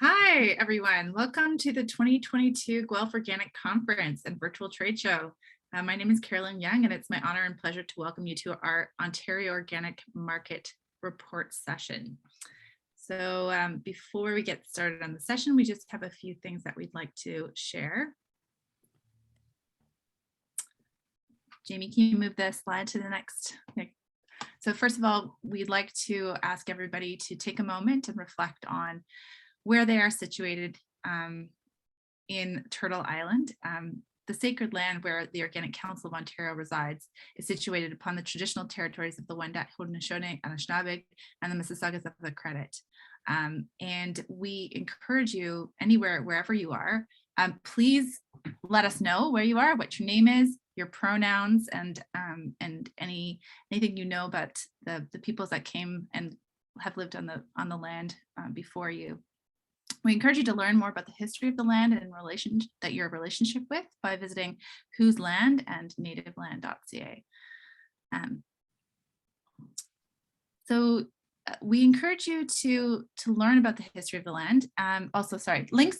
Hi, everyone. Welcome to the 2022 Guelph Organic Conference and Virtual Trade Show. My name is Carolyn Young, and it's my honor and pleasure to welcome you to our Ontario Organic Market Report session. So before we get started on the session, we just have a few things that we'd like to share. Jamie, can you move the slide to the next? So first of all, we'd like to ask everybody to take a moment and reflect on where they are situated in Turtle Island. The sacred land where the Organic Council of Ontario resides is situated upon the traditional territories of the Wendat, Haudenosaunee, Anishinaabe, and the Mississaugas of the Credit. And we encourage you anywhere, wherever you are, please let us know where you are, what your name is, your pronouns, and anything you know about the peoples that came and have lived on the land before you. We encourage you to learn more about the history of the land and your relationship with by visiting Whose Land and nativeland.ca. So we encourage you to learn about the history of the land. Links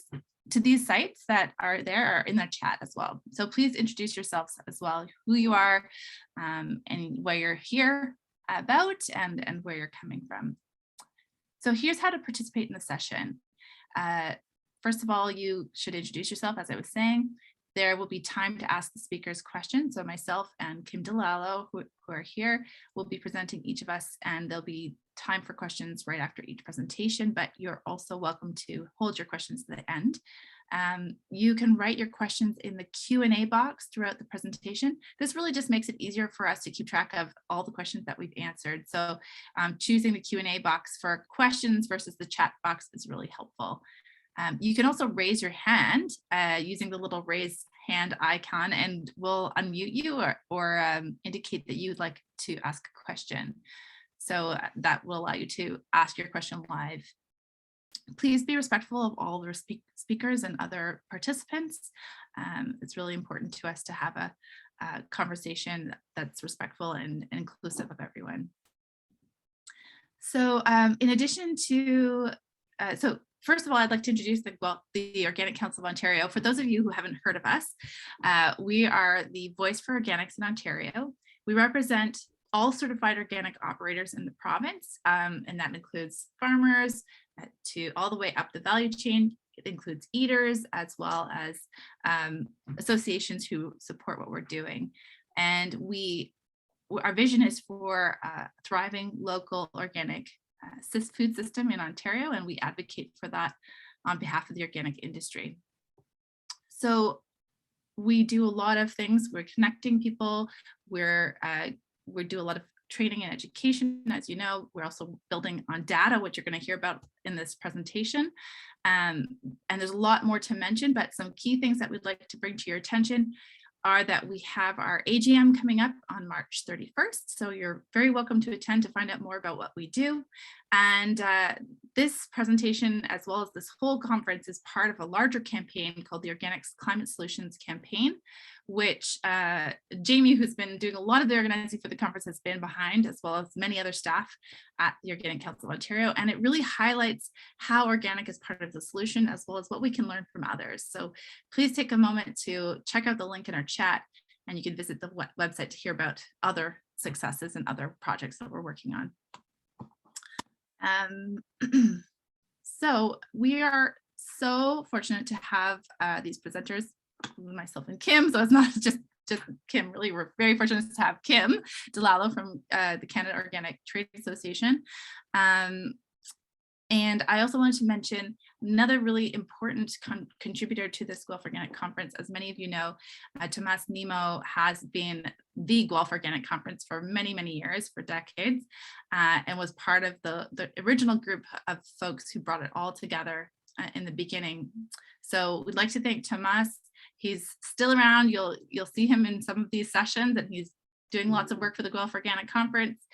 to these sites that are there are in the chat as well. So please introduce yourselves as well, who you are and where you're here about and where you're coming from. So here's how to participate in the session. First of all, you should introduce yourself, as I was saying. There will be time to ask the speakers questions. So myself and Kim De Lallo, who are here, will be presenting each of us, and there'll be time for questions right after each presentation, but you're also welcome to hold your questions to the end. You can write your questions in the Q&A box throughout the presentation. This really just makes it easier for us to keep track of all the questions that we've answered. So choosing the Q&A box for questions versus the chat box is really helpful. You can also raise your hand using the little raise hand icon, and we'll unmute you or indicate that you'd like to ask a question. So that will allow you to ask your question live. Please be respectful of all the speakers and other participants. It's really important to us to have a conversation that's respectful and inclusive of everyone. So in addition to, first of all, I'd like to introduce the Organic Council of Ontario. For those of you who haven't heard of us, we are the voice for organics in Ontario. We represent all certified organic operators in the province, and that includes farmers to all the way up the value chain. It includes eaters as well as associations who support what we're doing. And our vision is for a thriving local organic food system in Ontario, and we advocate for that on behalf of the organic industry. So we do a lot of things. We're connecting people. We do a lot of training and education. As you know, we're also building on data, which you're going to hear about in this presentation. And there's a lot more to mention, but some key things that we'd like to bring to your attention are that we have our AGM coming up on March 31st. So you're very welcome to attend to find out more about what we do. And this presentation, as well as this whole conference, is part of a larger campaign called the Organics Climate Solutions Campaign, which Jamie, who's been doing a lot of the organizing for the conference, has been behind, as well as many other staff at the Organic Council of Ontario. And it really highlights how organic is part of the solution, as well as what we can learn from others. So please take a moment to check out the link in our chat, and you can visit the website to hear about other successes and other projects that we're working on. So we are so fortunate to have these presenters, myself and Kim. So it's not just Kim, really, we're very fortunate to have Kim De Lallo from the Canada Organic Trade Association. And I also wanted to mention another really important contributor to this Guelph Organic Conference. As many of you know, Tomas Nemo has been the Guelph Organic Conference for many, many years, for decades, and was part of the original group of folks who brought it all together in the beginning. So we'd like to thank Tomas. He's still around. You'll see him in some of these sessions, and he's doing lots of work for the Guelph Organic Conference.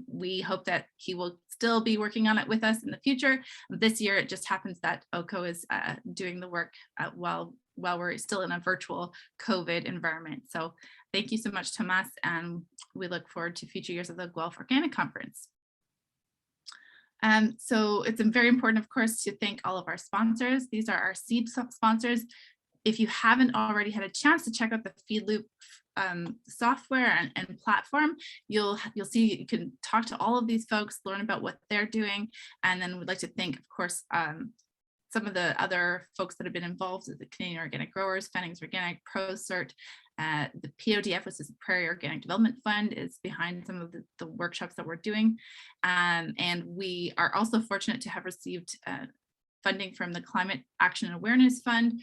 We hope that he will still be working on it with us in the future. This year, it just happens that OCO is doing the work while we're still in a virtual COVID environment. So thank you so much, Tomas, and we look forward to future years of the Guelph Organic Conference. So it's very important, of course, to thank all of our sponsors. These are our seed sponsors. If you haven't already had a chance to check out the Feedloop software and platform, you'll see you can talk to all of these folks, learn about what they're doing, and then we'd like to thank, of course, some of the other folks that have been involved, the Canadian Organic Growers, Fennings Organic, ProCert, the PODF, which is the Prairie Organic Development Fund, is behind some of the workshops that we're doing. And we are also fortunate to have received funding from the Climate Action and Awareness Fund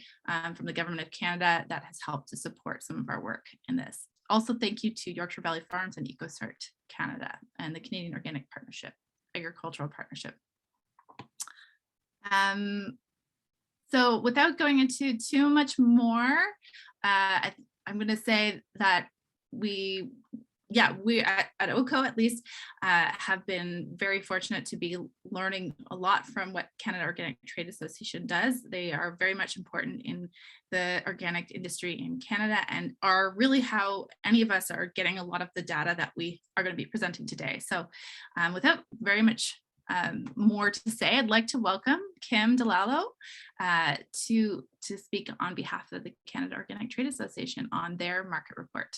from the Government of Canada that has helped to support some of our work in this. Also, thank you to Yorkshire Valley Farms and EcoCert Canada and the Canadian Organic Partnership, Agricultural Partnership. So without going into too much more, I'm going to say that we at OCO at least have been very fortunate to be learning a lot from what Canada Organic Trade Association does. They are very much important in the organic industry in Canada and are really how any of us are getting a lot of the data that we are going to be presenting today. So without very much more to say, I'd like to welcome Kim De Lallo to speak on behalf of the Canada Organic Trade Association on their market report.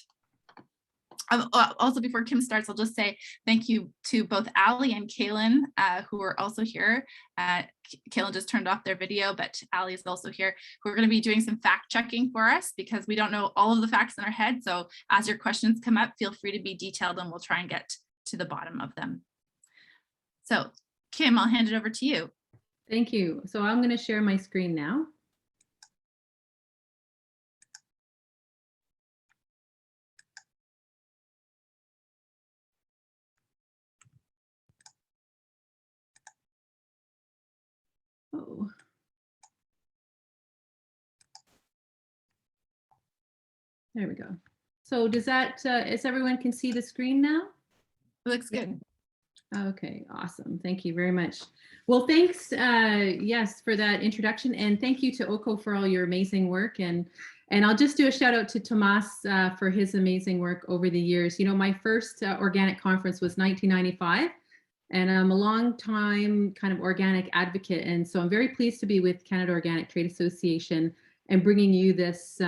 Also, before Kim starts, I'll just say thank you to both Ali and Kaylin, who are also here. Kaylin just turned off their video, but Ali is also here, who are going to be doing some fact checking for us because we don't know all of the facts in our head. So as your questions come up, feel free to be detailed and we'll try and get to the bottom of them. So Kim, I'll hand it over to you. Thank you. So I'm going to share my screen now. Oh. There we go. So does that, is everyone can see the screen now? It looks good. Okay, awesome. Thank you very much. Well, thanks, yes, for that introduction. And thank you to OCO for all your amazing work. And I'll just do a shout out to Tomas for his amazing work over the years. You know, my first organic conference was 1995. And I'm a long time kind of organic advocate. And so I'm very pleased to be with Canada Organic Trade Association and bringing you this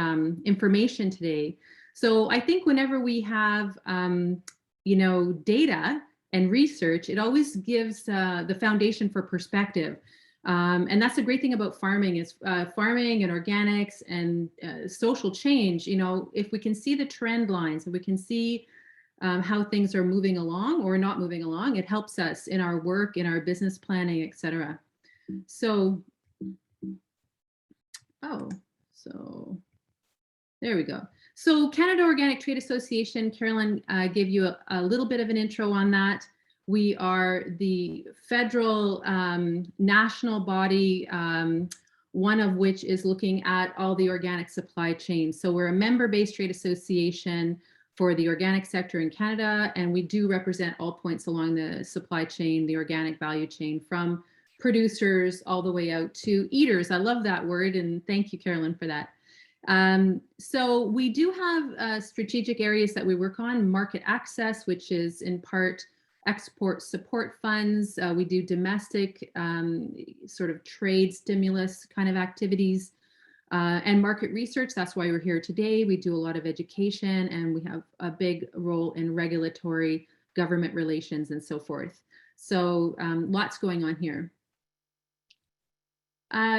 information today. So I think whenever we have, you know, data and research, it always gives the foundation for perspective. And that's the great thing about farming is farming and organics and social change. You know, if we can see the trend lines, if we can see how things are moving along or not moving along, it helps us in our work, in our business planning, etc. So, so there we go. So Canada Organic Trade Association, Carolyn gave you a little bit of an intro on that. We are the federal national body, one of which is looking at all the organic supply chain. So we're a member-based trade association for the organic sector in Canada, and we do represent all points along the supply chain, the organic value chain, from producers all the way out to eaters. I love that word, and thank you, Carolyn, for that. So we do have strategic areas that we work on: market access, which is in part export support funds. We do domestic sort of trade stimulus kind of activities. And market research, that's why we're here today. We do a lot of education and we have a big role in regulatory government relations and so forth. So lots going on here.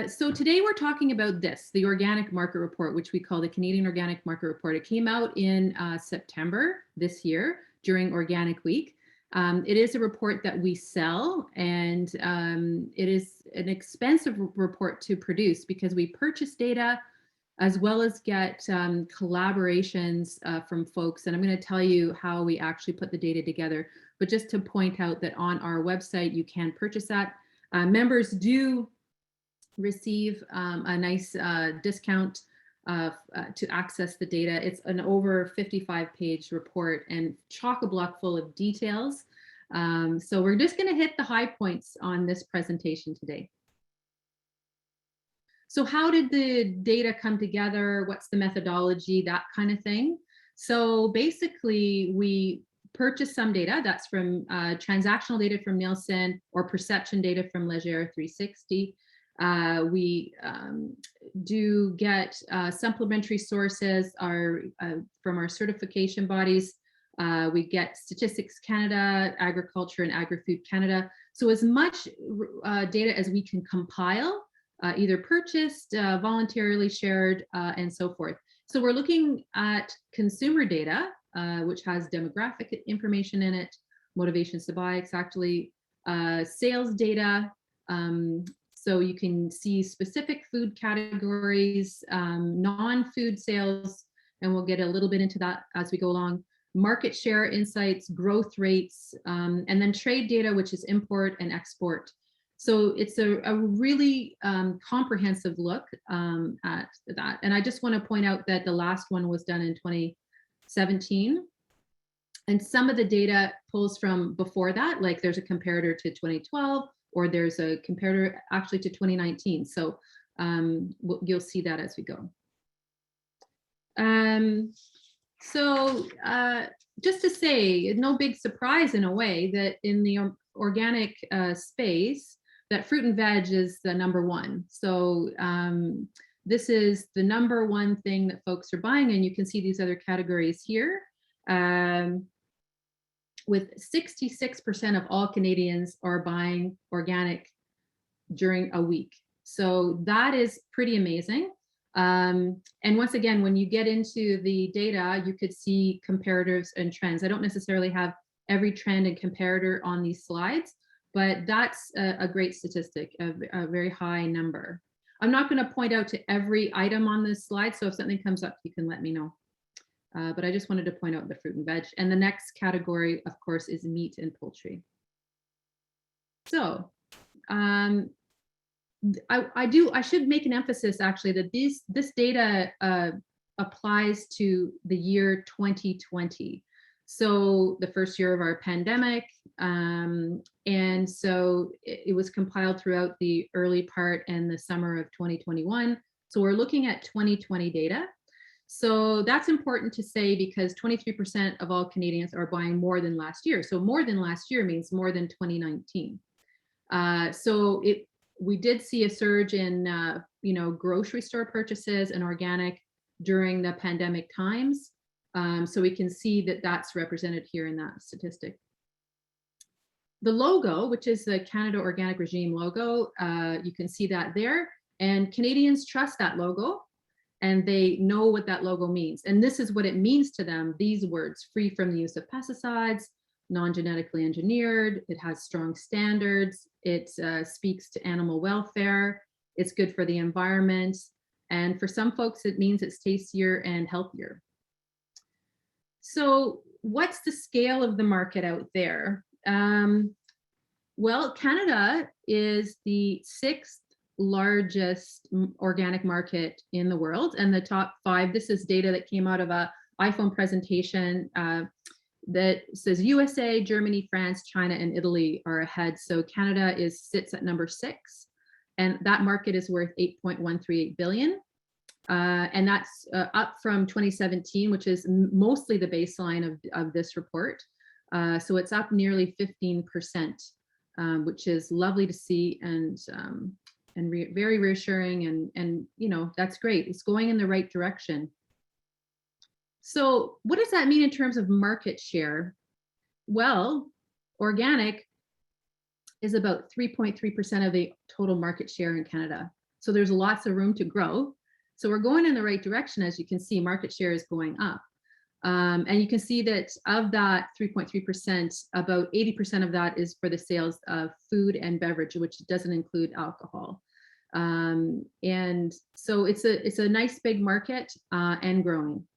So today we're talking about this, the Organic Market Report, which we call the Canadian Organic Market Report. It came out in September this year during Organic Week. It is a report that we sell, and it is an expensive report to produce because we purchase data as well as get collaborations from folks. And I'm going to tell you how we actually put the data together. But just to point out that on our website, you can purchase that. Members do receive a nice discount to access the data. It's an over 55-page report and chock-a-block full of details. So we're just going to hit the high points on this presentation today. So how did the data come together? What's the methodology? That kind of thing. So basically, we purchased some data. That's from transactional data from Nielsen or perception data from Leger 360. We do get supplementary sources from our certification bodies. We get Statistics Canada, Agriculture and Agri-Food Canada. So as much data as we can compile, either purchased, voluntarily shared, and so forth. So we're looking at consumer data, which has demographic information in it, motivations to buy exactly, sales data. So you can see specific food categories, non-food sales, and we'll get a little bit into that as we go along. Market share insights, growth rates, and then trade data, which is import and export. So it's a really comprehensive look at that. And I just want to point out that the last one was done in 2017. And some of the data pulls from before that, like there's a comparator to 2012, or there's a comparator actually to 2019. So you'll see that as we go. So just to say, no big surprise in a way that in the organic space, that fruit and veg is the #1. So this is the #1 thing that folks are buying, and you can see these other categories here. With 66% of all Canadians are buying organic during a week. So that is pretty amazing. And once again, when you get into the data, you could see comparators and trends. I don't necessarily have every trend and comparator on these slides, but that's a great statistic, a very high number. I'm not going to point out to every item on this slide, so if something comes up, you can let me know. But I just wanted to point out the fruit and veg. And the next category, of course, is meat and poultry. So I should make an emphasis actually that this data applies to the year 2020. So the first year of our pandemic. And so it was compiled throughout the early part and the summer of 2021. So we're looking at 2020 data. So that's important to say because 23% of all Canadians are buying more than last year. So more than last year means more than 2019. So we did see a surge in grocery store purchases and organic during the pandemic times. So we can see that that's represented here in that statistic. The logo, which is the Canada Organic Regime logo, you can see that there. And Canadians trust that logo. And they know what that logo means. And this is what it means to them, these words: free from the use of pesticides, non-genetically engineered, it has strong standards, it speaks to animal welfare, it's good for the environment, and for some folks, it means it's tastier and healthier. So what's the scale of the market out there? Well, Canada is the 6th largest organic market in the world, and the top 5, this is data that came out of a IFOAM presentation that says USA, Germany, France, China, and Italy are ahead. So Canada sits at #6, and that market is worth $8.138 billion. And that's up from 2017, which is mostly the baseline of this report. So it's up nearly 15%, which is lovely to see, and very reassuring, and that's great. It's going in the right direction. So what does that mean in terms of market share? Well, organic is about 3.3% of the total market share in Canada. So there's lots of room to grow. So we're going in the right direction. As you can see, market share is going up. And you can see that of that 3.3%, about 80% of that is for the sales of food and beverage, which doesn't include alcohol. And so it's a nice big market and growing.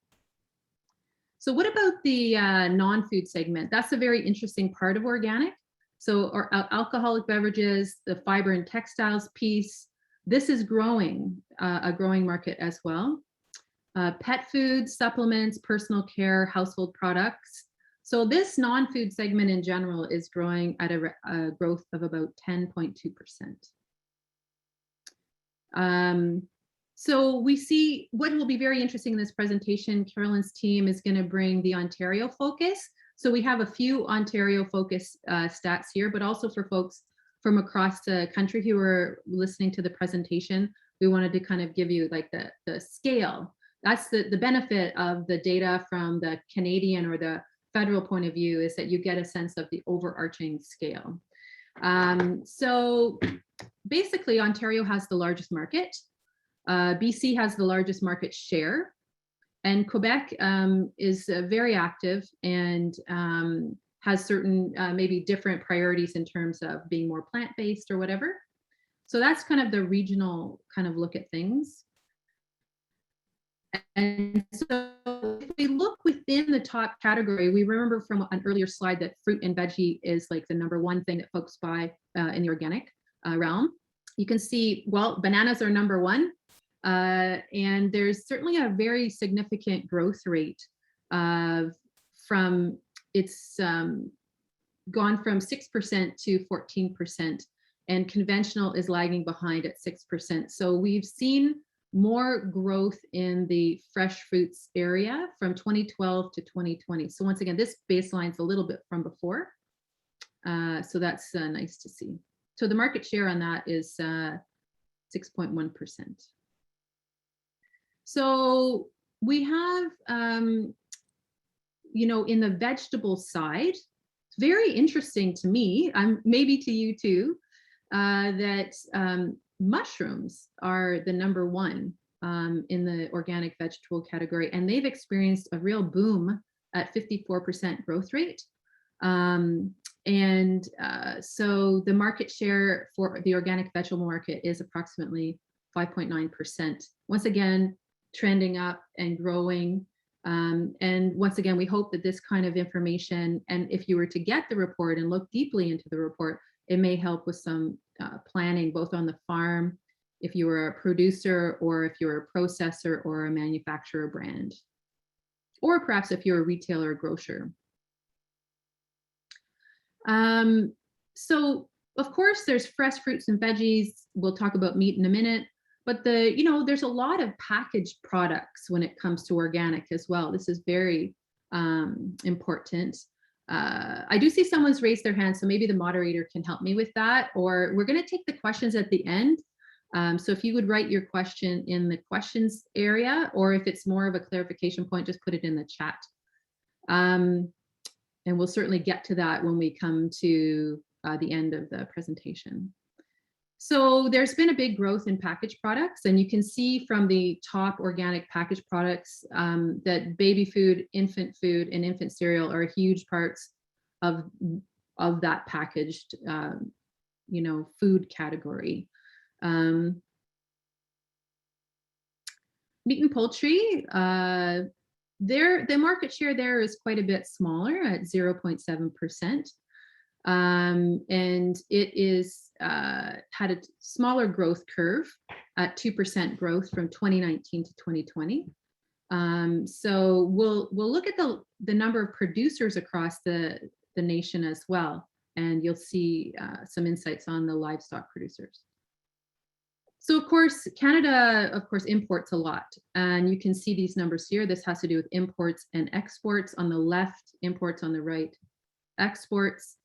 So what about the non-food segment? That's a very interesting part of organic. So our alcoholic beverages, the fiber and textiles piece, this is growing, a growing market as well. Pet food, supplements, personal care, household products. So this non-food segment in general is growing at a growth of about 10.2%. So we see what will be very interesting in this presentation. Carolyn's team is going to bring the Ontario focus. So we have a few Ontario focused stats here, but also for folks from across the country who are listening to the presentation, we wanted to kind of give you like the scale. That's the benefit of the data from the Canadian or the federal point of view, is that you get a sense of the overarching scale. So basically, Ontario has the largest market. BC has the largest market share. And Quebec is very active and has certain maybe different priorities in terms of being more plant-based or whatever. So that's kind of the regional kind of look at things. And so if we look within the top category, we remember from an earlier slide that fruit and veggie is like the #1 thing that folks buy in the organic realm. You can see, well, bananas are #1. And there's certainly a very significant growth rate from, it's gone from 6% to 14%, and conventional is lagging behind at 6%. So we've seen more growth in the fresh fruits area from 2012 to 2020. So once again, this baseline's a little bit from before. So that's nice to see. So the market share on that is 6.1%. So we have, you know, in the vegetable side, it's very interesting to me, maybe to you too, that mushrooms are the #1 in the organic vegetable category, and they've experienced a real boom at 54% growth rate. So the market share for the organic vegetable market is approximately 5.9%. Once again, trending up and growing. And once again, we hope that this kind of information, and if you were to get the report and look deeply into the report, it may help with some planning, both on the farm, if you were a producer, or if you're a processor or a manufacturer brand, or perhaps if you're a retailer or grocer. So of course, there's fresh fruits and veggies. We'll talk about meat in a minute. But you know, there's a lot of packaged products when it comes to organic as well. This is very important. I do see someone's raised their hand, so maybe the moderator can help me with that, or we're going to take the questions at the end. So if you would write your question in the questions area, or if it's more of a clarification point, just put it in the chat. And we'll certainly get to that when we come to the end of the presentation. So there's been a big growth in packaged products, and you can see from the top organic packaged products that baby food, and infant cereal are huge parts of that packaged, you know, food category. Meat and poultry, the market share there is quite a bit smaller at 0.7%. And it is had a smaller growth curve at 2% growth from 2019 to 2020. So we'll look at the number of producers across the nation as well, and you'll see some insights on the livestock producers. So of course, Canada, of course, imports a lot, and you can see these numbers here. This has to do with imports and exports on the left, imports on the right, exports.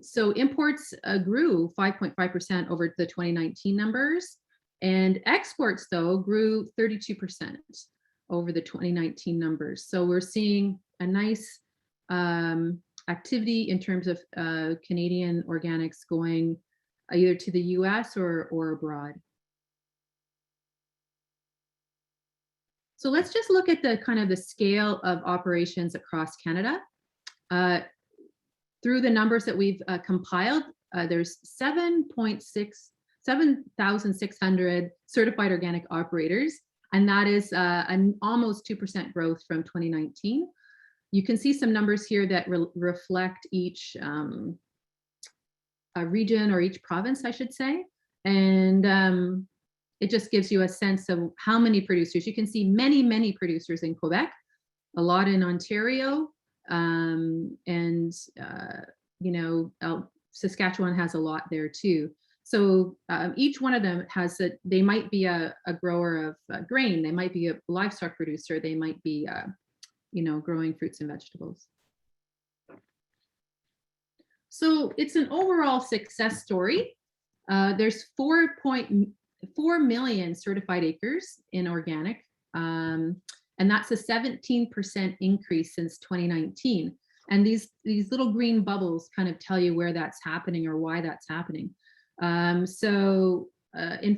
So imports grew 5.5% over the 2019 numbers, and exports though grew 32% over the 2019 numbers. So we're seeing a nice activity in terms of Canadian organics going either to the US or abroad. So let's just look at the kind of the scale of operations across Canada. Through the numbers that we've compiled, there's 7,600 certified organic operators, and that is an almost 2% growth from 2019. You can see some numbers here that reflect each region or each province, I should say, and it just gives you a sense of how many producers. You can see many producers in Quebec, a lot in Ontario, and you know, Saskatchewan has a lot there too. So each one of them has they might be a grower of grain, they might be a livestock producer, they might be you know, growing fruits and vegetables. So it's an overall success story. There's 4.4 million certified acres in organic, and that's a 17% increase since 2019. And these little green bubbles kind of tell you where that's happening or why that's happening. In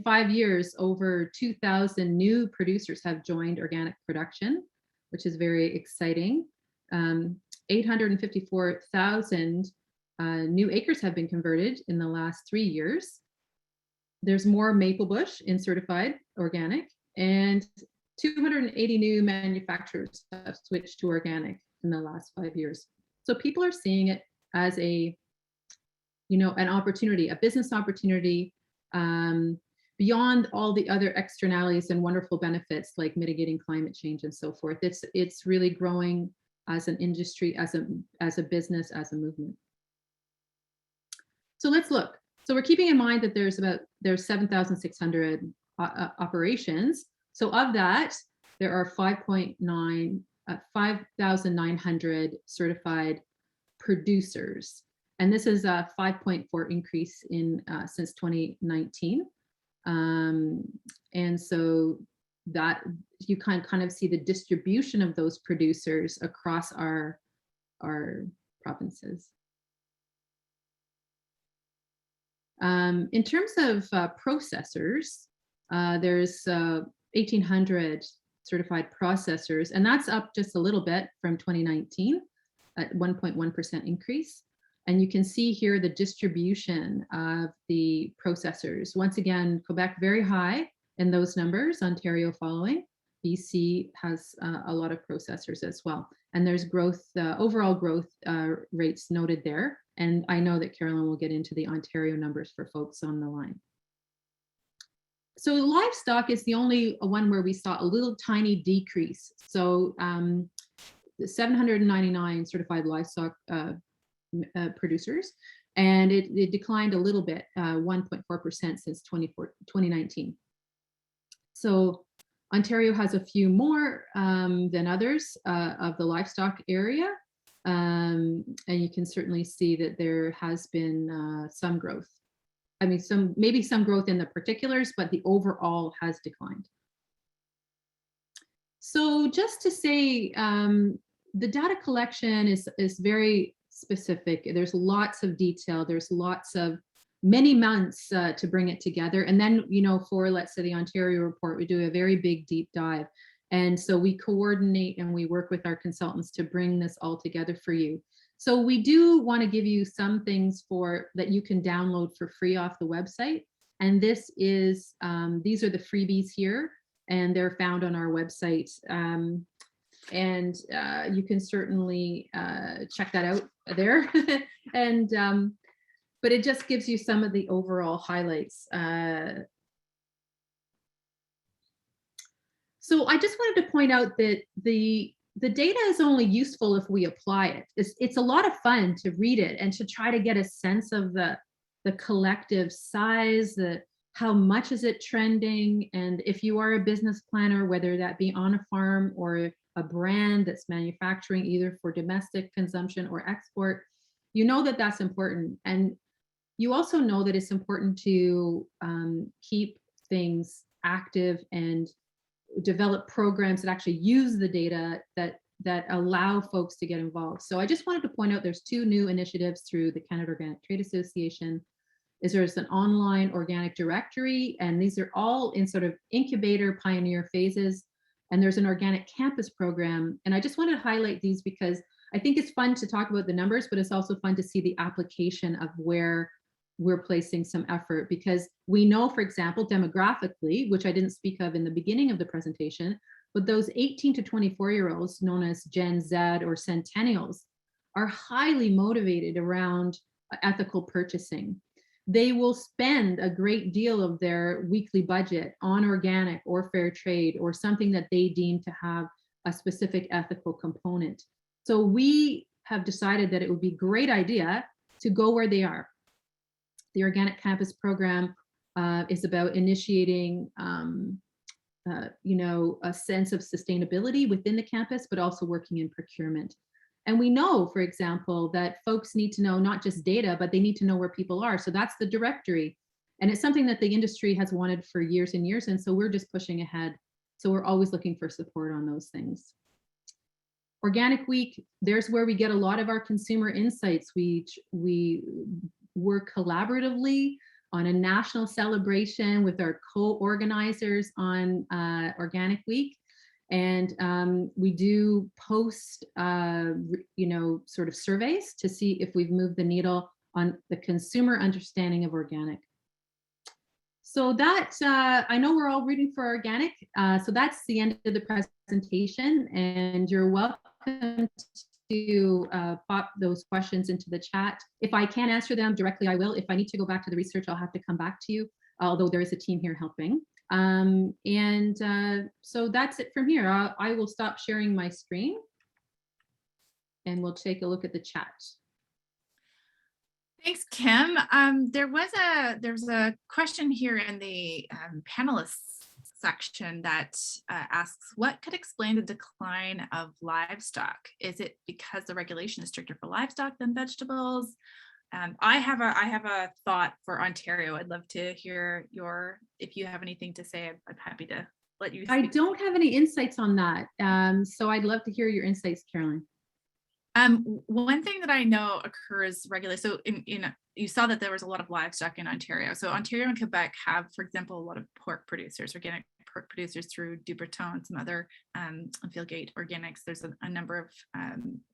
5 years, over 2,000 new producers have joined organic production, which is very exciting. 854,000 new acres have been converted in the last 3 years. There's more maple bush in certified organic, and 280 new manufacturers have switched to organic in the last 5 years. So people are seeing it as an opportunity, a business opportunity, beyond all the other externalities and wonderful benefits like mitigating climate change and so forth. It's really growing as an industry, as a business, as a movement. So let's look. So we're keeping in mind that there's 7,600 operations. So of that, there are 5,900 certified producers. And this is a 5.4 increase since 2019. And so that you can kind of see the distribution of those producers across our provinces. In terms of processors, there's 1,800 certified processors, and that's up just a little bit from 2019 at 1.1% increase. And you can see here the distribution of the processors. Once again, Quebec very high in those numbers, Ontario following. BC has a lot of processors as well. And there's growth, overall growth rates noted there. And I know that Carolyn will get into the Ontario numbers for folks on the line. So livestock is the only one where we saw a little tiny decrease. So 799 certified livestock producers, and it declined a little bit, 1.4% since 2019. So Ontario has a few more than others of the livestock area, and you can certainly see that there has been some growth. I mean, maybe some growth in the particulars, but the overall has declined. So just to say, the data collection is very specific. There's lots of detail. There's many months to bring it together. And then, for, let's say, the Ontario report, we do a very big deep dive. And so we coordinate and we work with our consultants to bring this all together for you. So we do want to give you some things that you can download for free off the website. And these are the freebies here, and they're found on our website. And you can certainly check that out there. And but it just gives you some of the overall highlights. So I just wanted to point out that the data is only useful if we apply it. It's a lot of fun to read it and to try to get a sense of the collective size, how much is it trending, and if you are a business planner, whether that be on a farm or a brand that's manufacturing either for domestic consumption or export, you know that that's important. And you also know that it's important to keep things active and develop programs that actually use the data that allow folks to get involved. So I just wanted to point out there's 2 new initiatives through the Canada Organic Trade Association. There's an online organic directory, and these are all in sort of incubator pioneer phases. And there's an organic campus program. And I just wanted to highlight these because I think it's fun to talk about the numbers, but it's also fun to see the application of where we're placing some effort, because we know, for example, demographically, which I didn't speak of in the beginning of the presentation, but those 18 to 24-year-olds known as Gen Z or Centennials are highly motivated around ethical purchasing. They will spend a great deal of their weekly budget on organic or fair trade or something that they deem to have a specific ethical component. So we have decided that it would be a great idea to go where they are. The Organic Campus program is about initiating a sense of sustainability within the campus, but also working in procurement. And we know, for example, that folks need to know not just data, but they need to know where people are. So that's the directory. And it's something that the industry has wanted for years and years. And so we're just pushing ahead. So we're always looking for support on those things. Organic Week, there's where we get a lot of our consumer insights. We work collaboratively on a national celebration with our co-organizers on Organic Week. And we do post, sort of surveys to see if we've moved the needle on the consumer understanding of organic. So that, I know we're all rooting for organic. So that's the end of the presentation, and you're welcome to pop those questions into the chat. If I can't answer them directly, I will. If I need to go back to the research, I'll have to come back to you, although there is a team here helping. So that's it from here. I will stop sharing my screen and we'll take a look at the chat. Thanks, Kim. There's a question here in the panelists section that asks, what could explain the decline of livestock? Is it because the regulation is stricter for livestock than vegetables? I have a thought for Ontario. I'd love to hear if you have anything to say. I'm happy to let you speak. I don't have any insights on that. So I'd love to hear your insights, Carolyn. One thing that I know occurs regularly, so you saw that there was a lot of livestock in Ontario. So Ontario and Quebec have, for example, a lot of pork producers, organic pork producers through Du Breton, some other Fieldgate Organics. There's a number of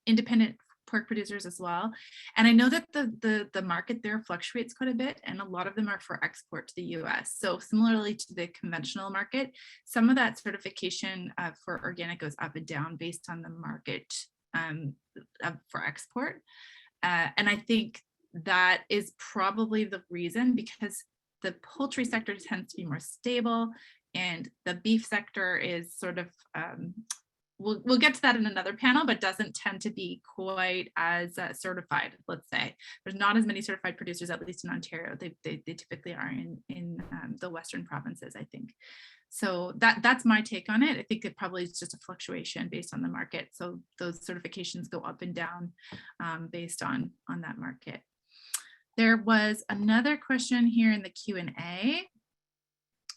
independent pork producers as well. And I know that the market there fluctuates quite a bit, and a lot of them are for export to the US. So similarly to the conventional market, some of that certification for organic goes up and down based on the market for export. And I think that is probably the reason, because the poultry sector tends to be more stable and the beef sector is sort of, we'll get to that in another panel, but doesn't tend to be quite as certified, let's say. There's not as many certified producers, at least in Ontario. They typically are in the Western provinces, I think. So that's my take on it. I think it probably is just a fluctuation based on the market. So those certifications go up and down based on that market. There was another question here in the Q&A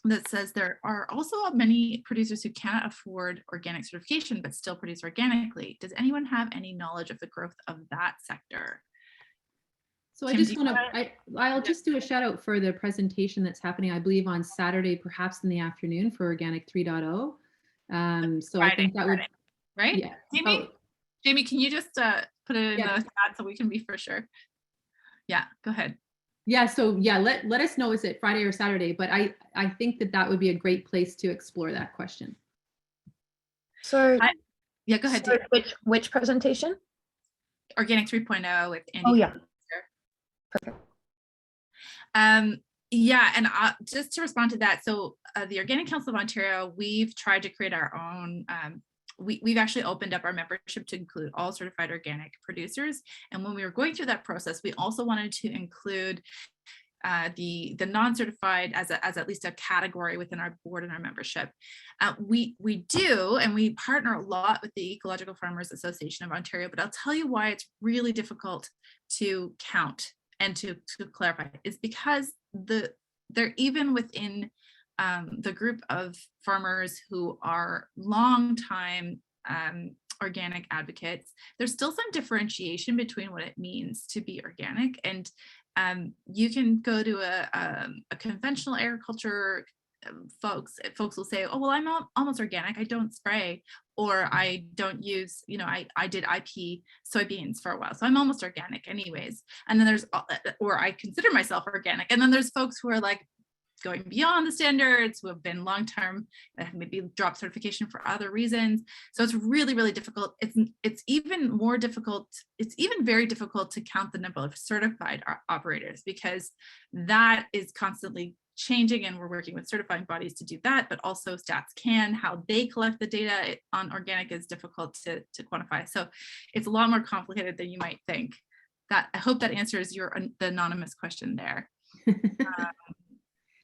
that says there are also many producers who cannot afford organic certification but still produce organically. Does anyone have any knowledge of the growth of that sector? So I just want to, I'll just do a shout out for the presentation that's happening, I believe on Saturday, perhaps in the afternoon, for Organic 3.0. So Friday, I think that would, right? yeah. Jamie, can you just put it in the chat so we can be for sure? Yeah, go ahead. Yeah, so yeah, let us know, is it Friday or Saturday? But I think that would be a great place to explore that question. So yeah, go ahead. So which presentation? Organic 3.0 with Andy. Oh yeah. Perfect. Yeah, and just to respond to that, so the Organic Council of Ontario, we've tried to create our own, we've actually opened up our membership to include all certified organic producers. And when we were going through that process, we also wanted to include the non-certified as at least a category within our board and our membership. We do, and we partner a lot with the Ecological Farmers Association of Ontario, but I'll tell you why it's really difficult to count and to clarify, is because they're even within the group of farmers who are long-time organic advocates, there's still some differentiation between what it means to be organic. And you can go to a conventional agriculture folks will say, oh, well, I'm almost organic, I don't spray, or I don't use, I did IP soybeans for a while, so I'm almost organic anyways. And then there's, or I consider myself organic. And then there's folks who are like going beyond the standards, who have been long-term, maybe drop certification for other reasons. So it's really, really difficult. It's even more difficult. It's even very difficult to count the number of certified operators, because that is constantly changing, and we're working with certifying bodies to do that, but also Stats Can, how they collect the data on organic is difficult to quantify. So it's a lot more complicated than you might think. That, I hope that answers the anonymous question there.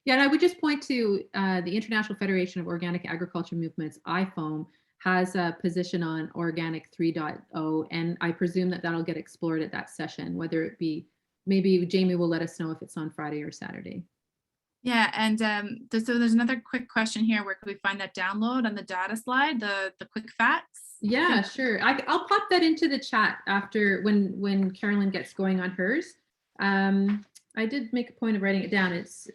Yeah, and I would just point to the International Federation of Organic Agriculture Movements, IFOAM, has a position on Organic 3.0, and I presume that that'll get explored at that session, whether it be, maybe Jamie will let us know if it's on Friday or Saturday. Yeah, and so there's another quick question here. Where can we find that download on the data slide, the quick facts? Yeah, sure. I'll pop that into the chat after when Carolyn gets going on hers. I did make a point of writing it down. It's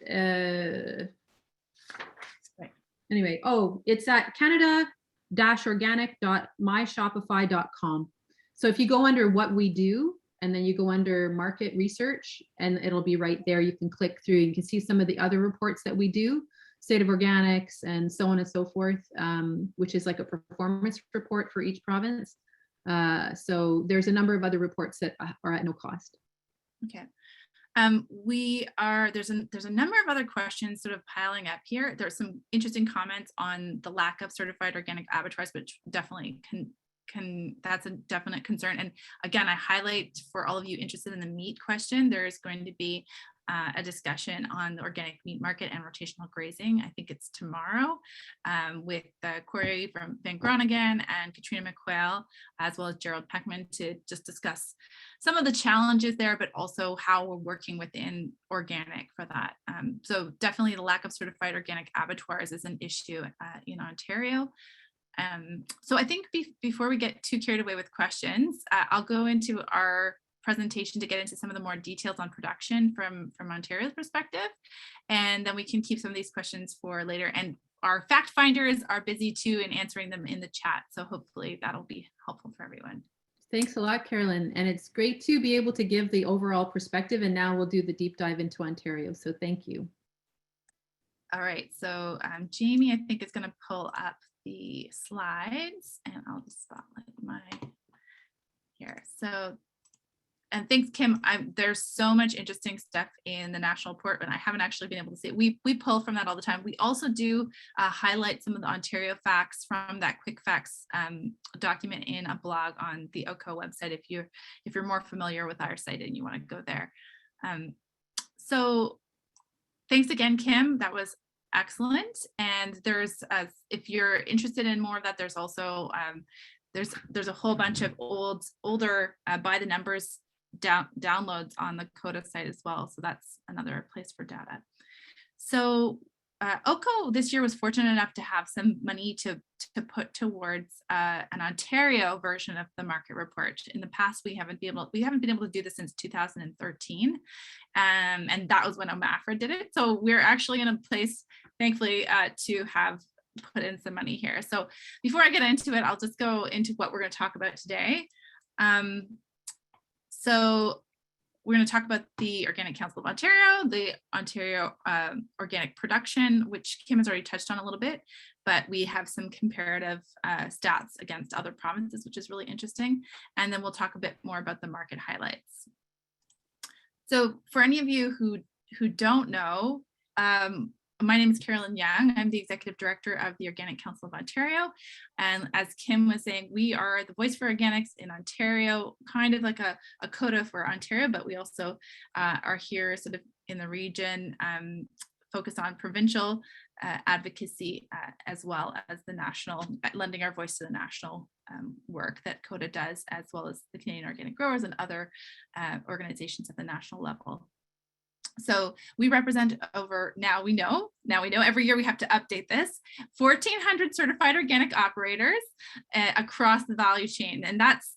Right. anyway. Oh, it's at Canada-organic.myshopify.com. So if you go under what we do, and then you go under market research, and it'll be right there. You can click through. You can see some of the other reports that we do, state of organics, and so on and so forth, which is like a performance report for each province. So there's a number of other reports that are at no cost. Okay. There's a number of other questions sort of piling up here. There's some interesting comments on the lack of certified organic abattoirs, which definitely that's a definite concern. And again, I highlight for all of you interested in the meat question, there is going to be a discussion on the organic meat market and rotational grazing. I think it's tomorrow, with Corey from Van Groningen and Katrina McQuail, as well as Gerald Peckman, to just discuss some of the challenges there, but also how we're working within organic for that. So definitely the lack of certified organic abattoirs is an issue in Ontario. So I think before we get too carried away with questions, I'll go into our presentation to get into some of the more details on production from Ontario's perspective, and then we can keep some of these questions for later. And our fact finders are busy too in answering them in the chat, so hopefully that'll be helpful for everyone. Thanks a lot, Carolyn. And it's great to be able to give the overall perspective, and now we'll do the deep dive into Ontario. So thank you. All right, so Jamie, I think is going to pull up the slides, and I'll just spotlight here. So, and thanks, Kim. There's so much interesting stuff in the national report, but I haven't actually been able to see it. We pull from that all the time. We also do highlight some of the Ontario facts from that quick facts document in a blog on the OCO website if you're more familiar with our site and you want to go there. So thanks again, Kim. That was excellent. And there's, if you're interested in more of that, there's also there's a whole bunch of older by the numbers downloads on the COTA site as well. So that's another place for data. So OCO this year was fortunate enough to have some money to put towards an Ontario version of the market report. In the past, we haven't been able to do this since 2013, and that was when OMAFRA did it. So we're actually in a place, thankfully, to have put in some money here. So before I get into it, I'll just go into what we're going to talk about today. So we're going to talk about the Organic Council of Ontario, the Ontario Organic Production, which Kim has already touched on a little bit, but we have some comparative stats against other provinces, which is really interesting. And then we'll talk a bit more about the market highlights. So for any of you who don't know, my name is Carolyn Young. I'm the Executive Director of the Organic Council of Ontario. And as Kim was saying, we are the voice for organics in Ontario, kind of like a COTA for Ontario, but we also are here sort of in the region, focus on provincial advocacy, as well as the national, lending our voice to the national work that COTA does, as well as the Canadian Organic Growers and other organizations at the national level. So we represent over, now we know every year we have to update this, 1,400 certified organic operators across the value chain. And that's,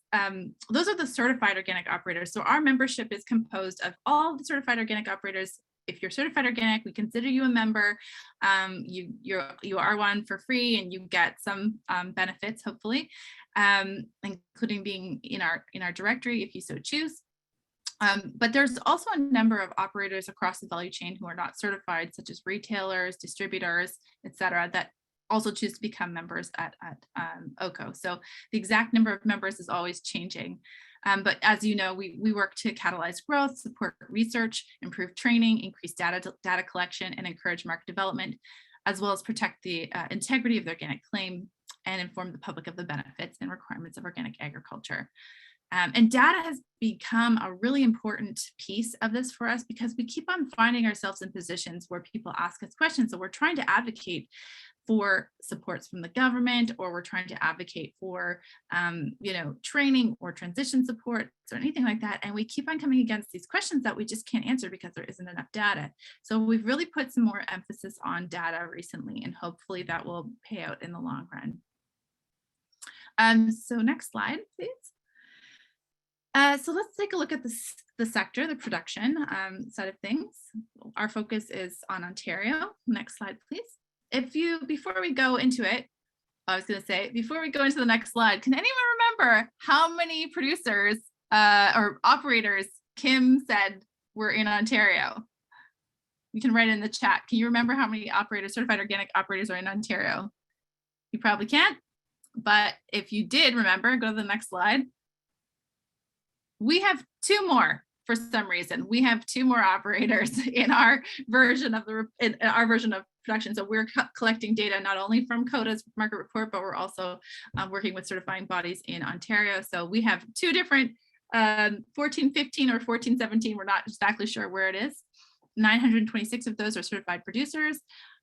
those are the certified organic operators. So our membership is composed of all the certified organic operators. If you're certified organic, we consider you a member. You are one for free, and you get some benefits, hopefully, including being in our directory if you so choose. But there's also a number of operators across the value chain who are not certified, such as retailers, distributors, et cetera, that also choose to become members at OCO. So the exact number of members is always changing. But as you know, we work to catalyze growth, support research, improve training, increase data collection, and encourage market development, as well as protect the integrity of the organic claim and inform the public of the benefits and requirements of organic agriculture. And data has become a really important piece of this for us because we keep on finding ourselves in positions where people ask us questions. So we're trying to advocate for supports from the government, or we're trying to advocate for, training or transition supports or anything like that. And we keep on coming against these questions that we just can't answer because there isn't enough data. So we've really put some more emphasis on data recently, and hopefully that will pay out in the long run. So next slide, please. So let's take a look at the sector, the production side of things. Our focus is on Ontario. Next slide, please. Before we go into it, before we go into the next slide, can anyone remember how many producers or operators Kim said were in Ontario? You can write it in the chat. Can you remember how many operators, certified organic operators, are in Ontario? You probably can't, but if you did remember, go to the next slide. We have two more. For some reason, we have two more operators in our version of production. So we're collecting data not only from COTA's market report, but we're also working with certifying bodies in Ontario. So we have two different 1415 or 1417. We're not exactly sure where it is. 926 of those are certified producers,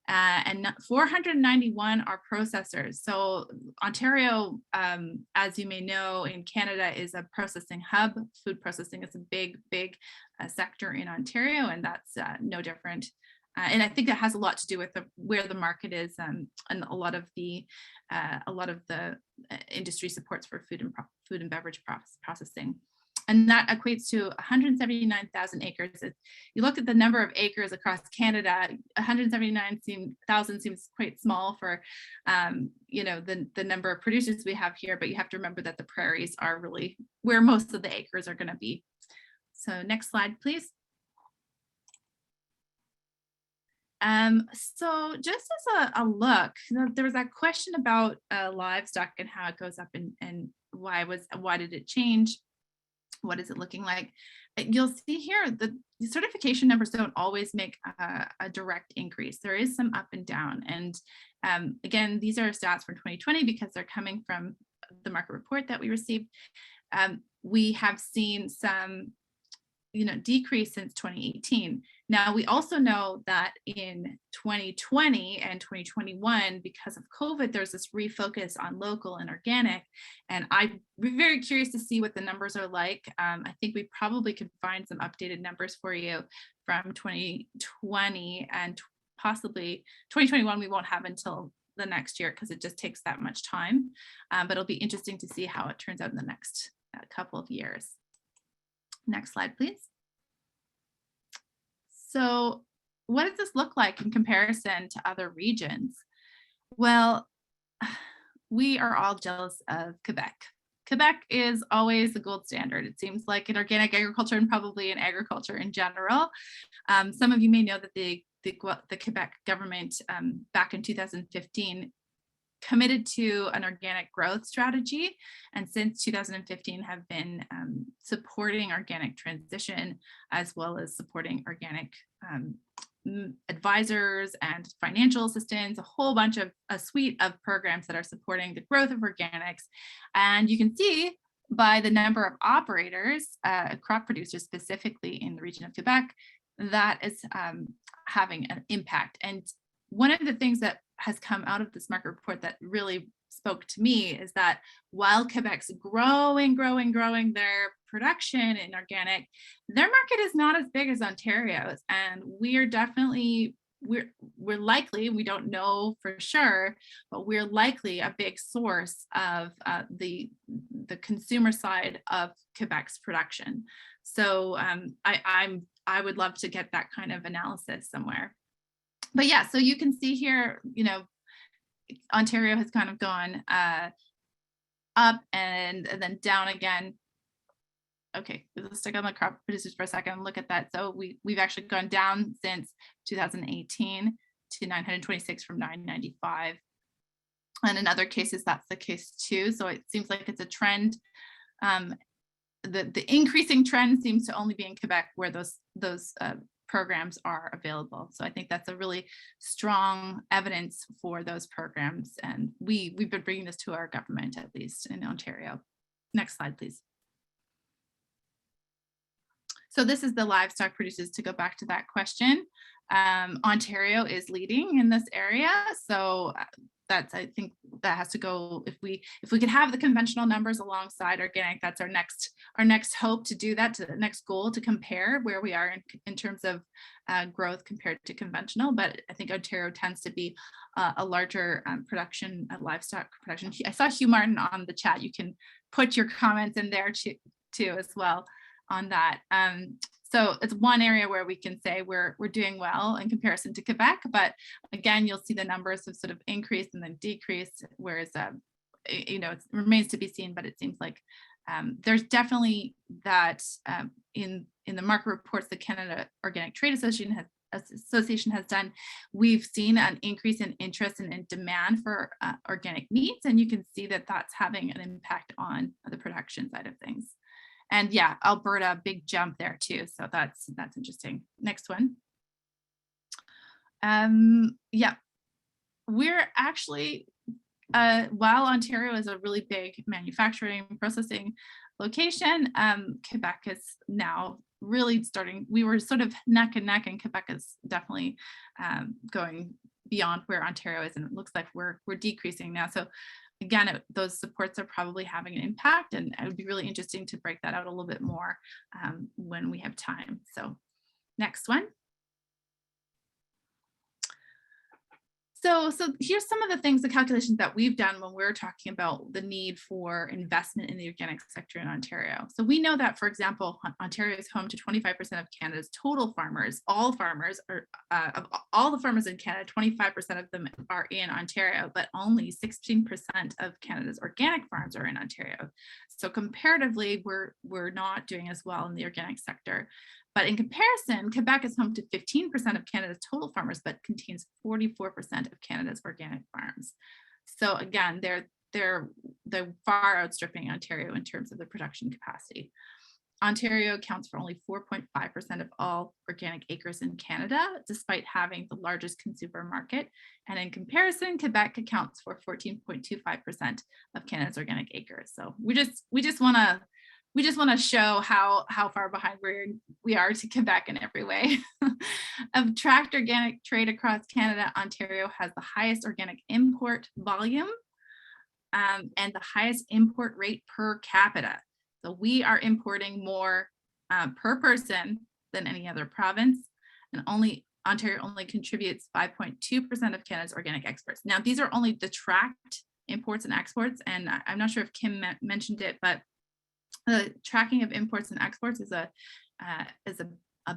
and 491 are processors. So Ontario, as you may know, in Canada is a processing hub. Food processing is a big sector in Ontario, and that's no different. And I think that has a lot to do with where the market is, and a lot of the industry supports for food and beverage processing. And that equates to 179,000 acres. If you look at the number of acres across Canada, 179,000 seems quite small for the number of producers we have here, but you have to remember that the prairies are really where most of the acres are going to be. So next slide, please. So just as a look, there was that question about livestock and how it goes up, and why did it change? What is it looking like? You'll see here the certification numbers don't always make a direct increase. There is some up and down. And again, these are stats from 2020 because they're coming from the market report that we received. We have seen some decrease since 2018. Now, we also know that in 2020 and 2021, because of COVID, there's this refocus on local and organic. And I'm very curious to see what the numbers are like. I think we probably could find some updated numbers for you from 2020, and possibly 2021 we won't have until the next year because it just takes that much time. But it'll be interesting to see how it turns out in the next couple of years. Next slide, please. So what does this look like in comparison to other regions? Well, we are all jealous of Quebec. Quebec is always the gold standard, it seems like, in organic agriculture and probably in agriculture in general. Some of you may know that the Quebec government back in 2015 committed to an organic growth strategy, and since 2015 have been supporting organic transition, as well as supporting organic advisors and financial assistance, a suite of programs that are supporting the growth of organics. And you can see by the number of operators, crop producers specifically in the region of Quebec, that is having an impact. And one of the things that has come out of this market report that really spoke to me is that while Quebec's growing their production in organic, their market is not as big as Ontario's. And we're likely, we don't know for sure, but we're likely a big source of the consumer side of Quebec's production. So I would love to get that kind of analysis somewhere. But yeah, so you can see here, Ontario has kind of gone up and then down again. Okay, let's stick on the crop producers for a second and look at that. So we've actually gone down since 2018 to 926 from 995. And in other cases, that's the case too. So it seems like it's a trend. The increasing trend seems to only be in Quebec, where those programs are available. So I think that's a really strong evidence for those programs. And we've been bringing this to our government, at least in Ontario. Next slide, please. So this is the livestock producers, to go back to that question. Ontario is leading in this area. So that's, I think that has to go, if we could have the conventional numbers alongside organic, that's our next hope to do that, to the next goal, to compare where we are in terms of growth compared to conventional. But I think Ontario tends to be a larger production of livestock production. I saw Hugh Martin on the chat. You can put your comments in there too as well on that. So it's one area where we can say we're doing well in comparison to Quebec, but again, you'll see the numbers have sort of increased and then decreased, whereas you know, it remains to be seen, but it seems like there's definitely that in the market reports the Canada Organic Trade Association has done, we've seen an increase in interest and in demand for organic meats, and you can see that that's having an impact on the production side of things. And yeah, Alberta, big jump there too. So that's interesting. Next one. Yeah, we're actually, while Ontario is a really big manufacturing processing location, Quebec is now really starting, we were sort of neck and neck, and Quebec is definitely going beyond where Ontario is. And it looks like we're decreasing now. So again, those supports are probably having an impact, and it would be really interesting to break that out a little bit more when we have time. So next one. So here's some of the things, the calculations that we've done when we're talking about the need for investment in the organic sector in Ontario. So we know that, for example, Ontario is home to 25% of Canada's total farmers. All farmers are, of all the farmers in Canada, 25% of them are in Ontario, but only 16% of Canada's organic farms are in Ontario. So comparatively, we're not doing as well in the organic sector. But in comparison, Quebec is home to 15% of Canada's total farmers, but contains 44% of Canada's organic farms. So again, they're far outstripping Ontario in terms of the production capacity. Ontario accounts for only 4.5% of all organic acres in Canada, despite having the largest consumer market. And in comparison, Quebec accounts for 14.25% of Canada's organic acres. So we just want to show how far behind we are to Quebec in every way. Of tracked organic trade across Canada, Ontario has the highest organic import volume and the highest import rate per capita. So we are importing more per person than any other province, and Ontario only contributes 5.2% of Canada's organic exports. Now, these are only the tracked imports and exports, and I'm not sure if Kim mentioned it, but the tracking of imports and exports is a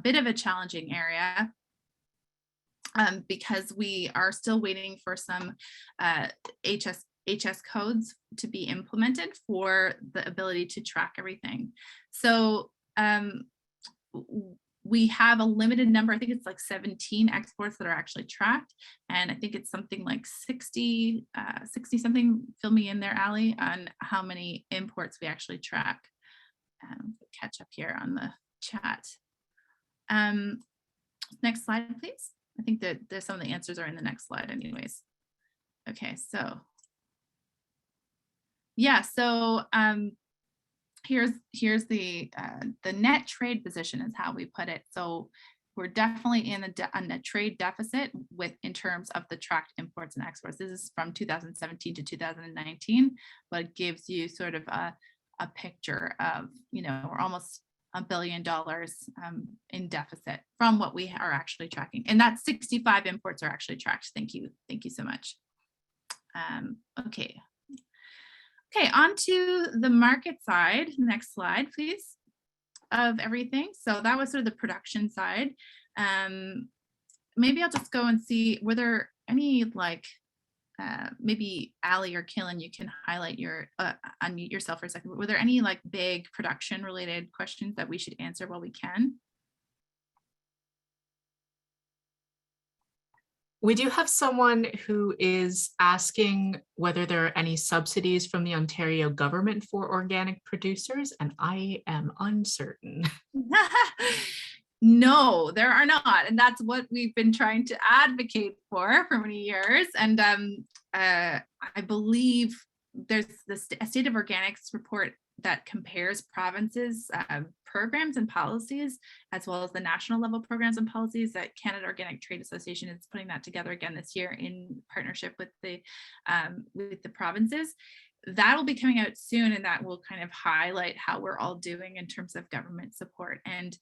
bit of a challenging area because we are still waiting for some HS codes to be implemented for the ability to track everything. So we have a limited number. I think it's like 17 exports that are actually tracked. And I think it's something like 60 something, fill me in there, Ali, on how many imports we actually track. Catch up here on the chat. Next slide, please. I think that there's some of the answers are in the next slide anyways. Okay, so yeah, so here's the net trade position is how we put it. So we're definitely in a net trade deficit in terms of the tracked imports and exports. This is from 2017 to 2019, but it gives you sort of a picture of, you know, we're almost $1 billion in deficit from what we are actually tracking. And that's 65 imports are actually tracked. Thank you so much. Okay, on to the market side. Next slide, please, of everything. So that was sort of the production side. Maybe I'll just go and see, were there any like, maybe Ali or Killen, you can highlight unmute yourself for a second. Were there any like big production related questions that we should answer while we can? We do have someone who is asking whether there are any subsidies from the Ontario government for organic producers, and I am uncertain. No, there are not. And that's what we've been trying to advocate for many years. And I believe there's a State of Organics report that compares provinces' programs and policies, as well as the national level programs and policies that Canada Organic Trade Association is putting that together again this year in partnership with the provinces. That'll be coming out soon, and that will kind of highlight how we're all doing in terms of government support. And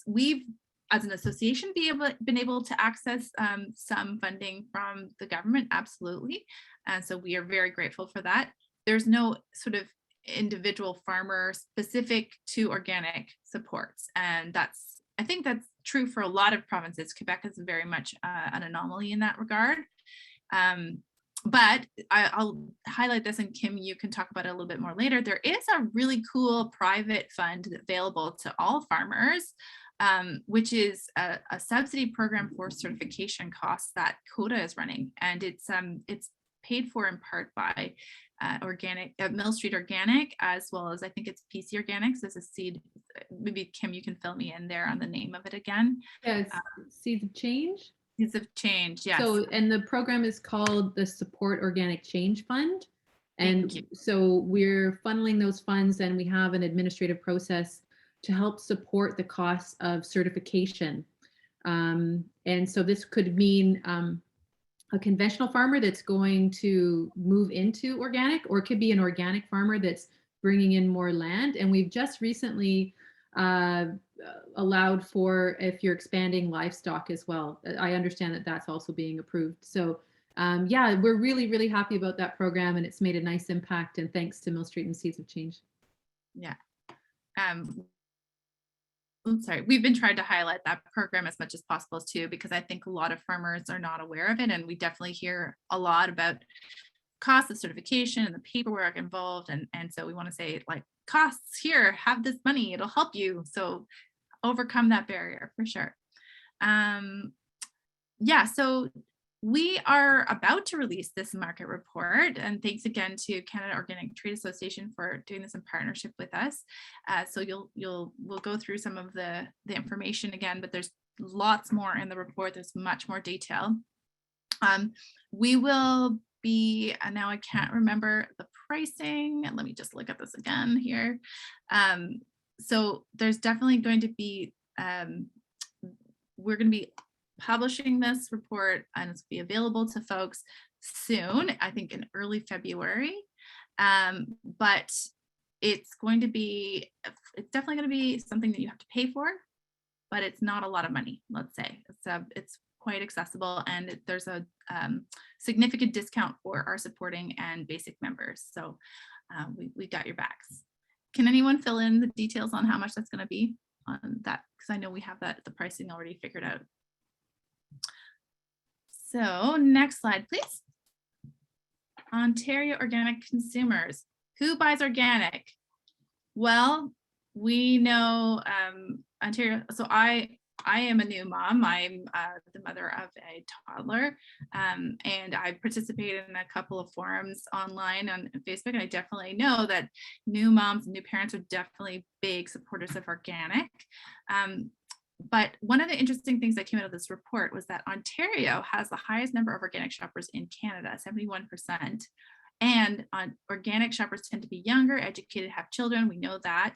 we've, as an association, been able to access some funding from the government, absolutely. And so we are very grateful for that. There's no sort of individual farmer specific to organic supports. And I think that's true for a lot of provinces. Quebec is very much an anomaly in that regard. But I'll highlight this, and Kim, you can talk about it a little bit more later. There is a really cool private fund available to all farmers, which is a subsidy program for certification costs that COTA is running. And it's paid for in part by Mill Street Organic, as well as I think it's PC Organics as a seed. Maybe Kim, you can fill me in there on the name of it again. Yeah, it's Seeds of Change. Seeds of Change, yes. So, and the program is called the Support Organic Change Fund. And so we're funneling those funds, and we have an administrative process to help support the costs of certification. And so this could mean a conventional farmer that's going to move into organic, or it could be an organic farmer that's bringing in more land. And we've just recently allowed for if you're expanding livestock as well. I understand that that's also being approved. So yeah, we're really, really happy about that program, and it's made a nice impact, and thanks to Mill Street and Seeds of Change. Yeah. I'm sorry, we've been trying to highlight that program as much as possible too, because I think a lot of farmers are not aware of it. And we definitely hear a lot about costs of certification and the paperwork involved. And so we want to say, like, costs here, have this money, it'll help you. So overcome that barrier for sure. Yeah, so we are about to release this market report, and thanks again to Canada Organic Trade Association for doing this in partnership with us. So we'll go through some of the information again, but there's lots more in the report. There's much more detail. We will be, and now I can't remember the pricing, and let me just look at this again here. So there's definitely going to be, we're going to be publishing this report, and it's be available to folks soon, I think in early February. But it's definitely going to be something that you have to pay for, but it's not a lot of money, let's say. It's quite accessible, and there's a significant discount for our supporting and basic members. So we got your backs. Can anyone fill in the details on how much that's going to be on that? Because I know we have the pricing already figured out. So next slide, please. Ontario organic consumers. Who buys organic? Well, we know Ontario. So I am a new mom. I'm the mother of a toddler, and I participated in a couple of forums online on Facebook. And I definitely know that new moms and new parents are definitely big supporters of organic. But one of the interesting things that came out of this report was that Ontario has the highest number of organic shoppers in Canada, 71%. And organic shoppers tend to be younger, educated, have children. We know that.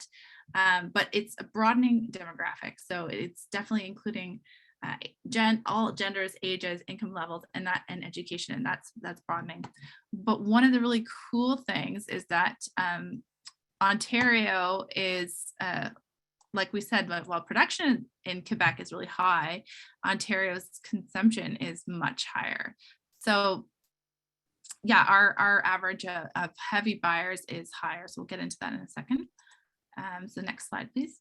But it's a broadening demographic. So it's definitely including all genders, ages, income levels, and education. And that's broadening. But one of the really cool things is that Ontario is, like we said, while production in Quebec is really high, Ontario's consumption is much higher. So yeah, our average of heavy buyers is higher. So we'll get into that in a second. So next slide, please.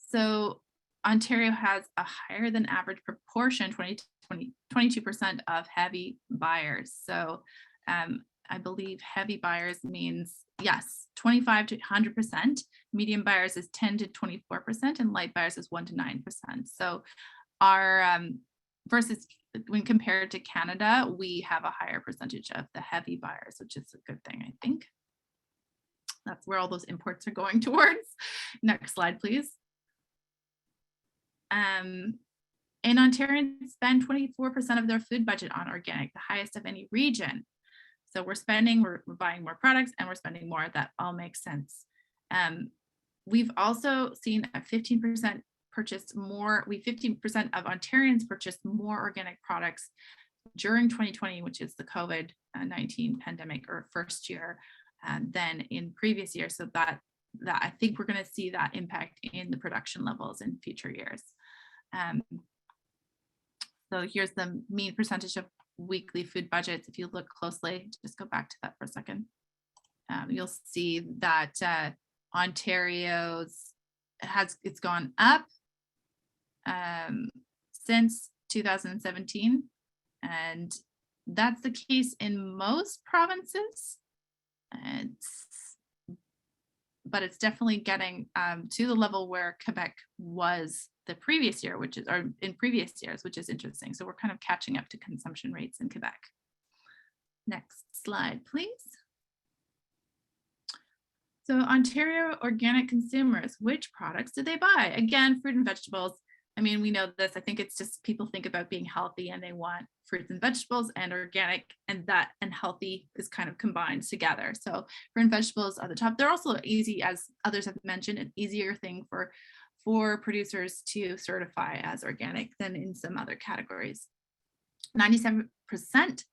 So Ontario has a higher than average proportion, 22% of heavy buyers. So I believe heavy buyers means, yes, 25 to 100%. Medium buyers is 10 to 24%, and light buyers is 1 to 9%. So our versus when compared to Canada, we have a higher percentage of the heavy buyers, which is a good thing, I think. That's where all those imports are going towards. Next slide, please. And Ontarians spend 24% of their food budget on organic, the highest of any region. So we're buying more products, and we're spending more. That all makes sense. We've also seen a 15% purchased more, 15% of Ontarians purchased more organic products during 2020, which is the COVID-19 pandemic or first year, than in previous years. So that I think we're going to see that impact in the production levels in future years. So here's the mean percentage of weekly food budgets. If you look closely, just go back to that for a second. You'll see that Ontario's it's gone up since 2017, and that's the case in most provinces. But it's definitely getting to the level where Quebec was the previous year, or in previous years, which is interesting. So we're kind of catching up to consumption rates in Quebec. Next slide, please. So Ontario organic consumers, which products do they buy? Again, fruit and vegetables. I mean, we know this. I think it's just people think about being healthy and they want fruits and vegetables, and organic and healthy is kind of combined together. So fruit and vegetables are the top. They're also easy, as others have mentioned, an easier thing for producers to certify as organic than in some other categories. 97%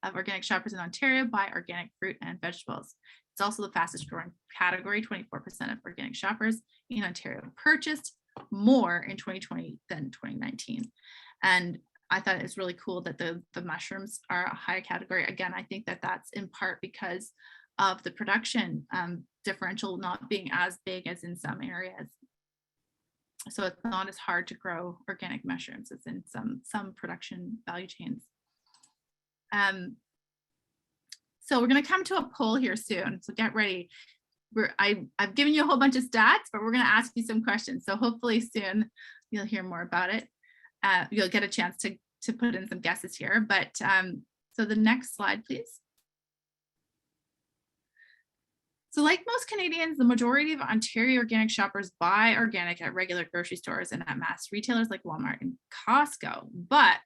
of organic shoppers in Ontario buy organic fruit and vegetables. It's also the fastest growing category. 24% of organic shoppers in Ontario purchased more in 2020 than 2019. And I thought it was really cool that the mushrooms are a high category. Again, I think that that's in part because of the production differential not being as big as in some areas. So it's not as hard to grow organic mushrooms as in some production value chains. So we're going to come to a poll here soon. So get ready. I've given you a whole bunch of stats, but we're going to ask you some questions. So hopefully soon you'll hear more about it. You'll get a chance to put in some guesses here. But so the next slide, please. So like most Canadians, the majority of Ontario organic shoppers buy organic at regular grocery stores and at mass retailers like Walmart and Costco. But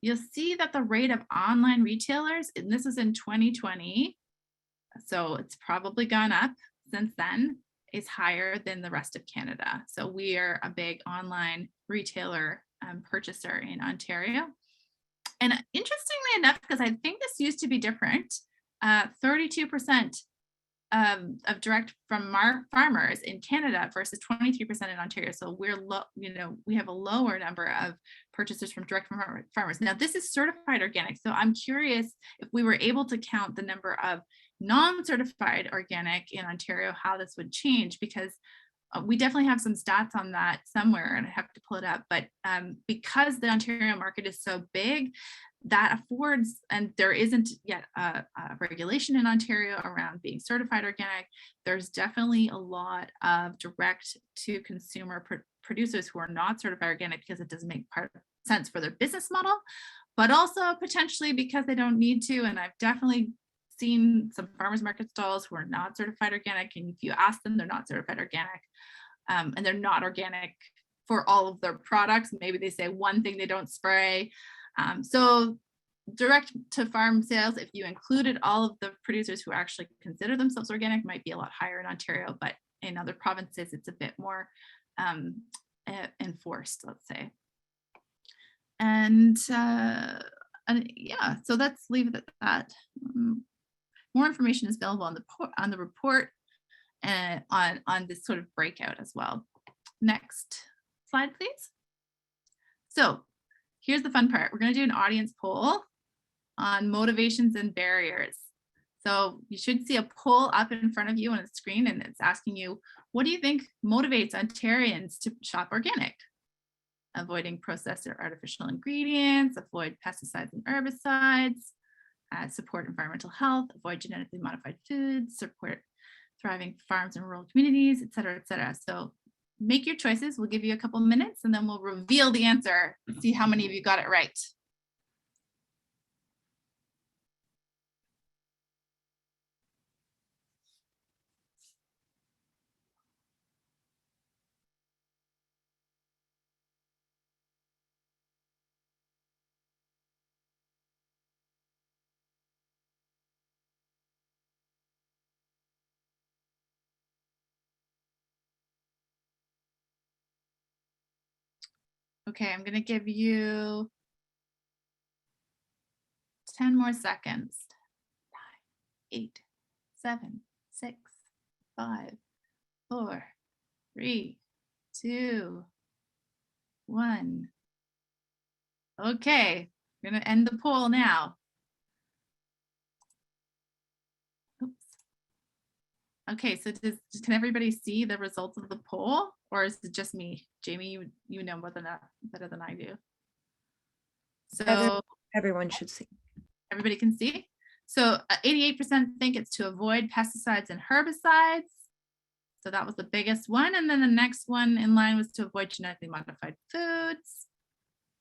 you'll see that the rate of online retailers, and this is in 2020, so it's probably gone up since then, is higher than the rest of Canada. So we are a big online retailer purchaser in Ontario. And interestingly enough, because I think this used to be different, 32% of direct from farmers in Canada versus 23% in Ontario. So we're low, we have a lower number of purchasers from direct from farmers. Now this is certified organic. So I'm curious if we were able to count the number of non-certified organic in Ontario, how this would change, because we definitely have some stats on that somewhere and I have to pull it up. But because the Ontario market is so big, that affords, and there isn't yet a regulation in Ontario around being certified organic, there's definitely a lot of direct to consumer producers who are not certified organic because it doesn't make sense for their business model, but also potentially because they don't need to. And I've definitely seen some farmers market stalls who are not certified organic, and if you ask them, they're not certified organic, and they're not organic for all of their products. Maybe they say one thing they don't spray. So direct to farm sales, if you included all of the producers who actually consider themselves organic, might be a lot higher in Ontario, but in other provinces, it's a bit more enforced, let's say. And yeah, so let's leave it at that. More information is available on the report and on this sort of breakout as well. Next slide, please. So here's the fun part. We're going to do an audience poll on motivations and barriers. So you should see a poll up in front of you on the screen, and it's asking you, what do you think motivates Ontarians to shop organic? Avoiding processed or artificial ingredients, avoid pesticides and herbicides, support environmental health, avoid genetically modified foods, support thriving farms and rural communities, et cetera, et cetera. So make your choices. We'll give you a couple minutes and then we'll reveal the answer, see how many of you got it right. Okay, I'm gonna give you 10 more seconds. 9, 8, 7, 6, 5, 4, 3, 2, 1. Okay, I'm gonna end the poll now. Oops. Okay, so can everybody see the results of the poll, or is it just me? Jamie, you know more than that, better than I do. So Everyone should see. everybody can see. So 88% think it's to avoid pesticides and herbicides. So that was the biggest one. And then the next one in line was to avoid genetically modified foods.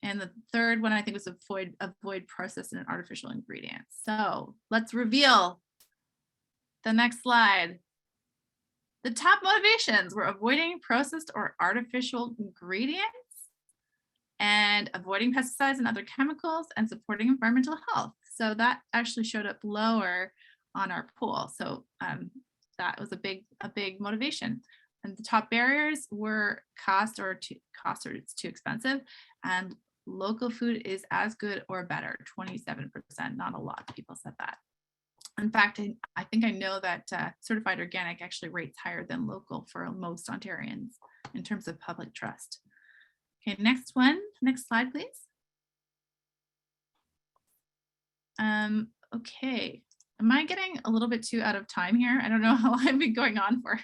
And the third one, I think, was avoid processed and artificial ingredients. So let's reveal the next slide. The top motivations were avoiding processed or artificial ingredients and avoiding pesticides and other chemicals and supporting environmental health. So that actually showed up lower on our poll. So that was a big motivation. And the top barriers were cost or it's too expensive, and local food is as good or better, 27%. Not a lot of people said that. In fact, I think I know that certified organic actually rates higher than local for most Ontarians in terms of public trust. Okay, next slide, please. Okay, am I getting a little bit too out of time here? I don't know how long I've been going on for.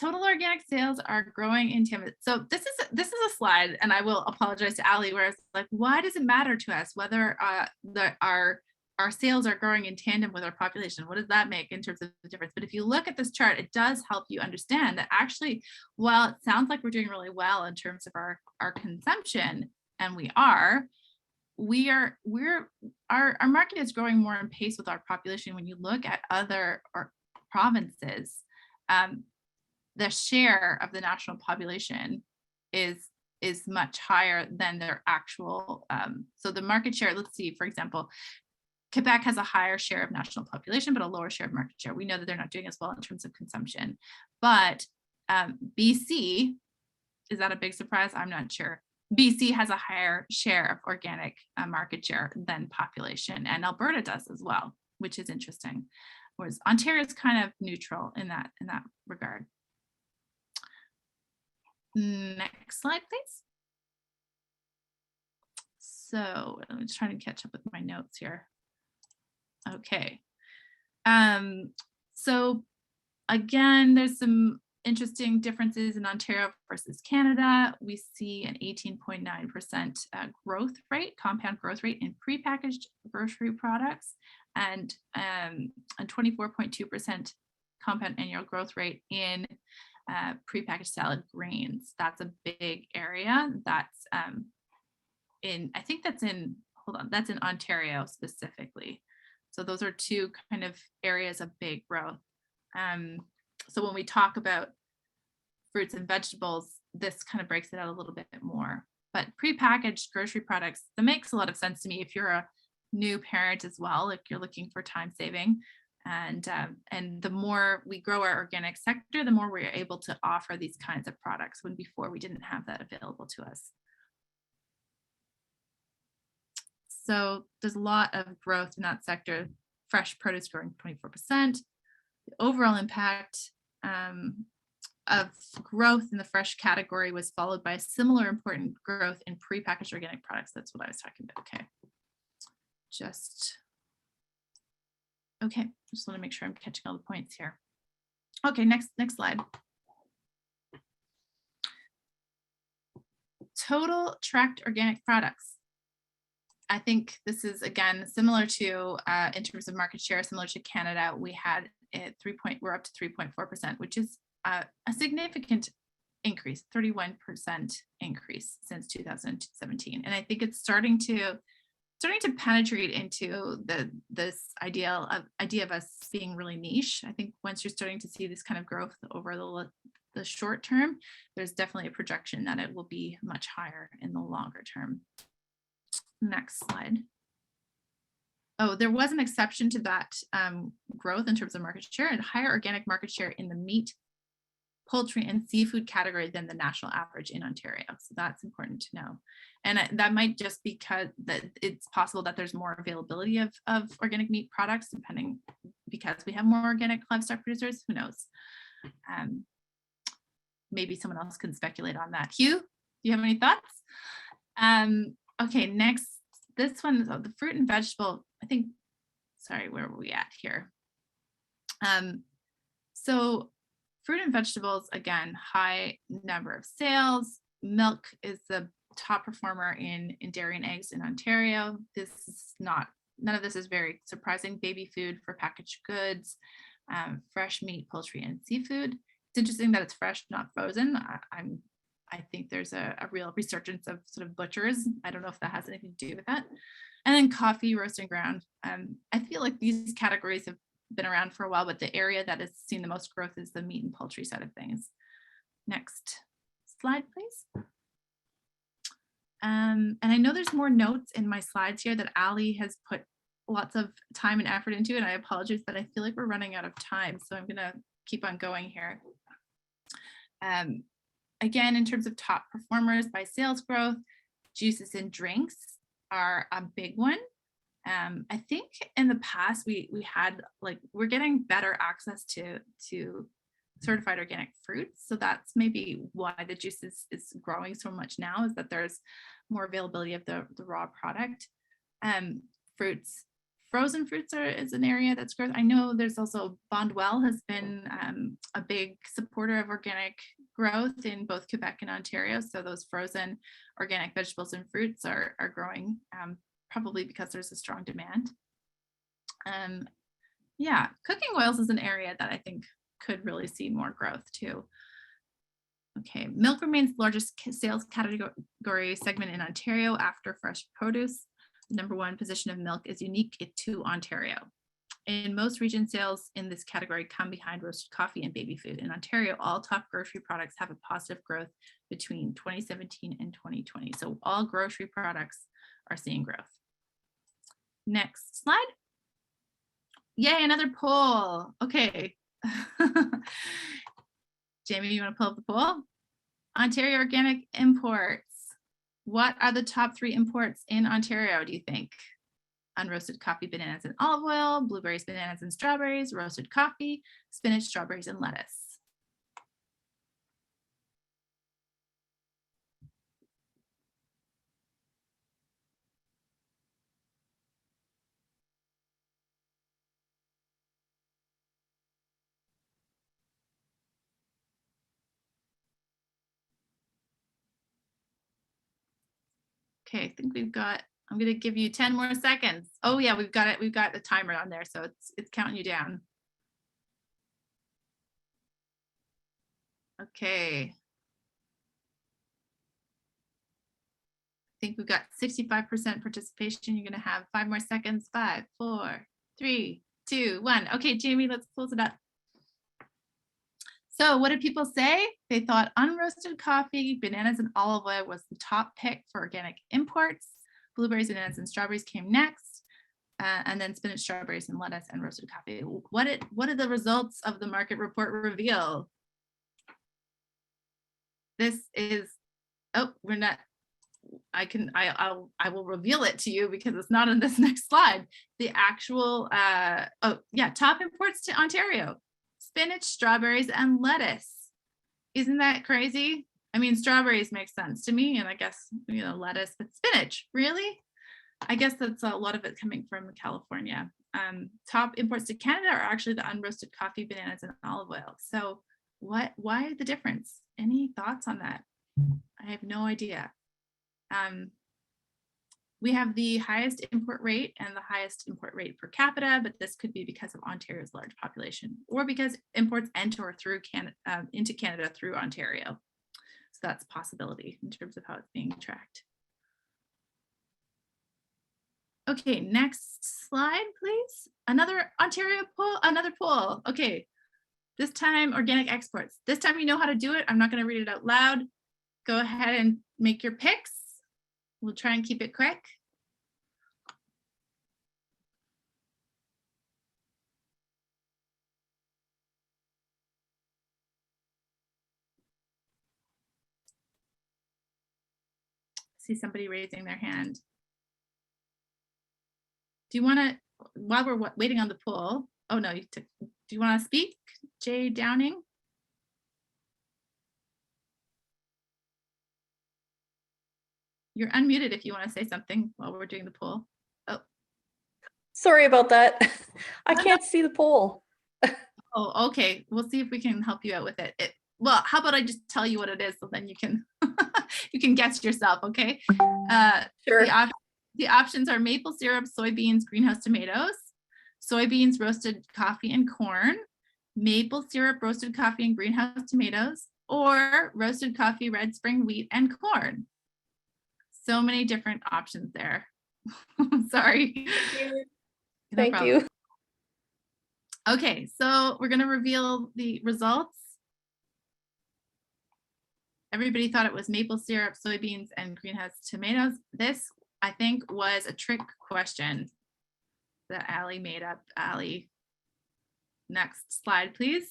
Total organic sales are growing in tandem. So this is a slide, and I will apologize to Ali, where it's like, why does it matter to us whether our sales are growing in tandem with our population? What does that make in terms of the difference? But if you look at this chart, it does help you understand that actually, while it sounds like we're doing really well in terms of our consumption, and our market is growing more in pace with our population. When you look at other provinces, the share of the national population is much higher than their actual. So the market share, let's see, for example, Quebec has a higher share of national population, but a lower share of market share. We know that they're not doing as well in terms of consumption. But BC, is that a big surprise? I'm not sure. BC has a higher share of organic market share than population, and Alberta does as well, which is interesting. Whereas Ontario is kind of neutral in that regard. Next slide, please. So I'm just trying to catch up with my notes here. Okay. So again, there's some interesting differences in Ontario versus Canada. We see an 18.9% growth rate, compound growth rate in prepackaged grocery products, and a 24.2% compound annual growth rate in prepackaged salad grains. That's a big area. That's I think that's in Ontario specifically. So those are two kind of areas of big growth. So when we talk about fruits and vegetables, this kind of breaks it out a little bit more. But prepackaged grocery products, that makes a lot of sense to me if you're a new parent as well, like you're looking for time saving. And the more we grow our organic sector, the more we're able to offer these kinds of products, when before we didn't have that available to us. So there's a lot of growth in that sector. Fresh produce growing 24%. The overall impact of growth in the fresh category was followed by a similar important growth in prepackaged organic products. That's what I was talking about. Okay. Just want to make sure I'm catching all the points here. Okay, next slide. Total tracked organic products. I think this is, again, similar to, in terms of market share, similar to Canada. We had we're up to 3.4%, which is a significant increase, 31% increase since 2017. And I think it's starting to penetrate into this idea of us being really niche. I think once you're starting to see this kind of growth over the short term, there's definitely a projection that it will be much higher in the longer term. Next slide. Oh, there was an exception to that growth in terms of market share, and higher organic market share in the meat poultry and seafood category than the national average in Ontario. So that's important to know. And that might just because that it's possible that there's more availability of organic meat products because we have more organic livestock producers. Who knows? Maybe someone else can speculate on that. Hugh, do you have any thoughts? Okay, next, this one is the fruit and vegetable. I think, sorry, where were we at here? So fruit and vegetables, again, high number of sales. Milk is the top performer in dairy and eggs in Ontario. None of this is very surprising. Baby food for packaged goods, fresh meat, poultry, and seafood. It's interesting that it's fresh, not frozen. I think there's a real resurgence of sort of butchers. I don't know if that has anything to do with that. And then coffee, roast and ground. I feel like these categories have been around for a while, but the area that has seen the most growth is the meat and poultry side of things. Next slide, please. And I know there's more notes in my slides here that Ali has put lots of time and effort into, and I apologize, but I feel like we're running out of time. So I'm gonna keep on going here. Again, in terms of top performers by sales growth, juices and drinks are a big one. I think in the past we're getting better access to certified organic fruits. So that's maybe why the juice is growing so much now, is that there's more availability of the raw product. Fruits, frozen fruits is an area that's growth. I know there's also Bondwell has been a big supporter of organic growth in both Quebec and Ontario. So those frozen organic vegetables and fruits are growing, probably because there's a strong demand. Yeah, cooking oils is an area that I think could really see more growth too. Okay, milk remains the largest sales category segment in Ontario after fresh produce. The #1 position of milk is unique to Ontario. In most regions, sales in this category come behind roasted coffee and baby food. In Ontario, all top grocery products have a positive growth between 2017 and 2020. So all grocery products are seeing growth. Next slide. Yay, another poll. Okay. Jamie, you want to pull up the poll? Ontario organic imports. What are the top 3 imports in Ontario, do you think? Unroasted coffee, bananas, and olive oil, blueberries, bananas, and strawberries, roasted coffee, spinach, strawberries, and lettuce. Okay, I think I'm gonna give you 10 more seconds. Oh yeah, we've got it. We've got the timer on there, so it's counting you down. Okay. I think we've got 65% participation. You're gonna have 5 more seconds. 5, 4, 3, 2, 1. Okay, Jamie, let's close it up. So what did people say? They thought unroasted coffee, bananas, and olive oil was the top pick for organic imports. Blueberries, bananas, and strawberries came next. And then spinach, strawberries, and lettuce, and roasted coffee. What did the results of the market report reveal? This is, oh, we're not, I will reveal it to you because it's not on this next slide. The actual, oh yeah, top imports to Ontario. Spinach, strawberries, and lettuce. Isn't that crazy? I mean, strawberries make sense to me, and I guess, you know, lettuce, but spinach, really? I guess that's a lot of it coming from California. Top imports to Canada are actually the unroasted coffee, bananas, and olive oil. So why the difference? Any thoughts on that? I have no idea. We have the highest import rate and the highest import rate per capita, but this could be because of Ontario's large population or because imports enter through into Canada through Ontario. So that's a possibility in terms of how it's being tracked. Okay, next slide, please. Another Ontario poll, another poll. Okay, this time organic exports. This time you know how to do it. I'm not going to read it out loud. Go ahead and make your picks. We'll try and keep it quick. see somebody raising their hand. Do you want to, while we're waiting on the poll? Oh no, do you want to speak, Jay Downing? You're unmuted if you want to say something while we're doing the poll. Oh, Sorry about that. I No, no. can't see the poll. oh, okay. We'll see if we can help you out with it. Well, how about I just tell you what it is, so then you can you can guess yourself, okay? Sure. The options are maple syrup, soybeans, greenhouse tomatoes, soybeans, roasted coffee and corn, maple syrup, roasted coffee and greenhouse tomatoes, or roasted coffee, red spring wheat and corn. So many different options there. Sorry. No Thank problem. you. Okay, so we're going to reveal the results. Everybody thought it was maple syrup, soybeans, and greenhouse tomatoes. This, I think, was a trick question that Allie made up. Allie, next slide, please.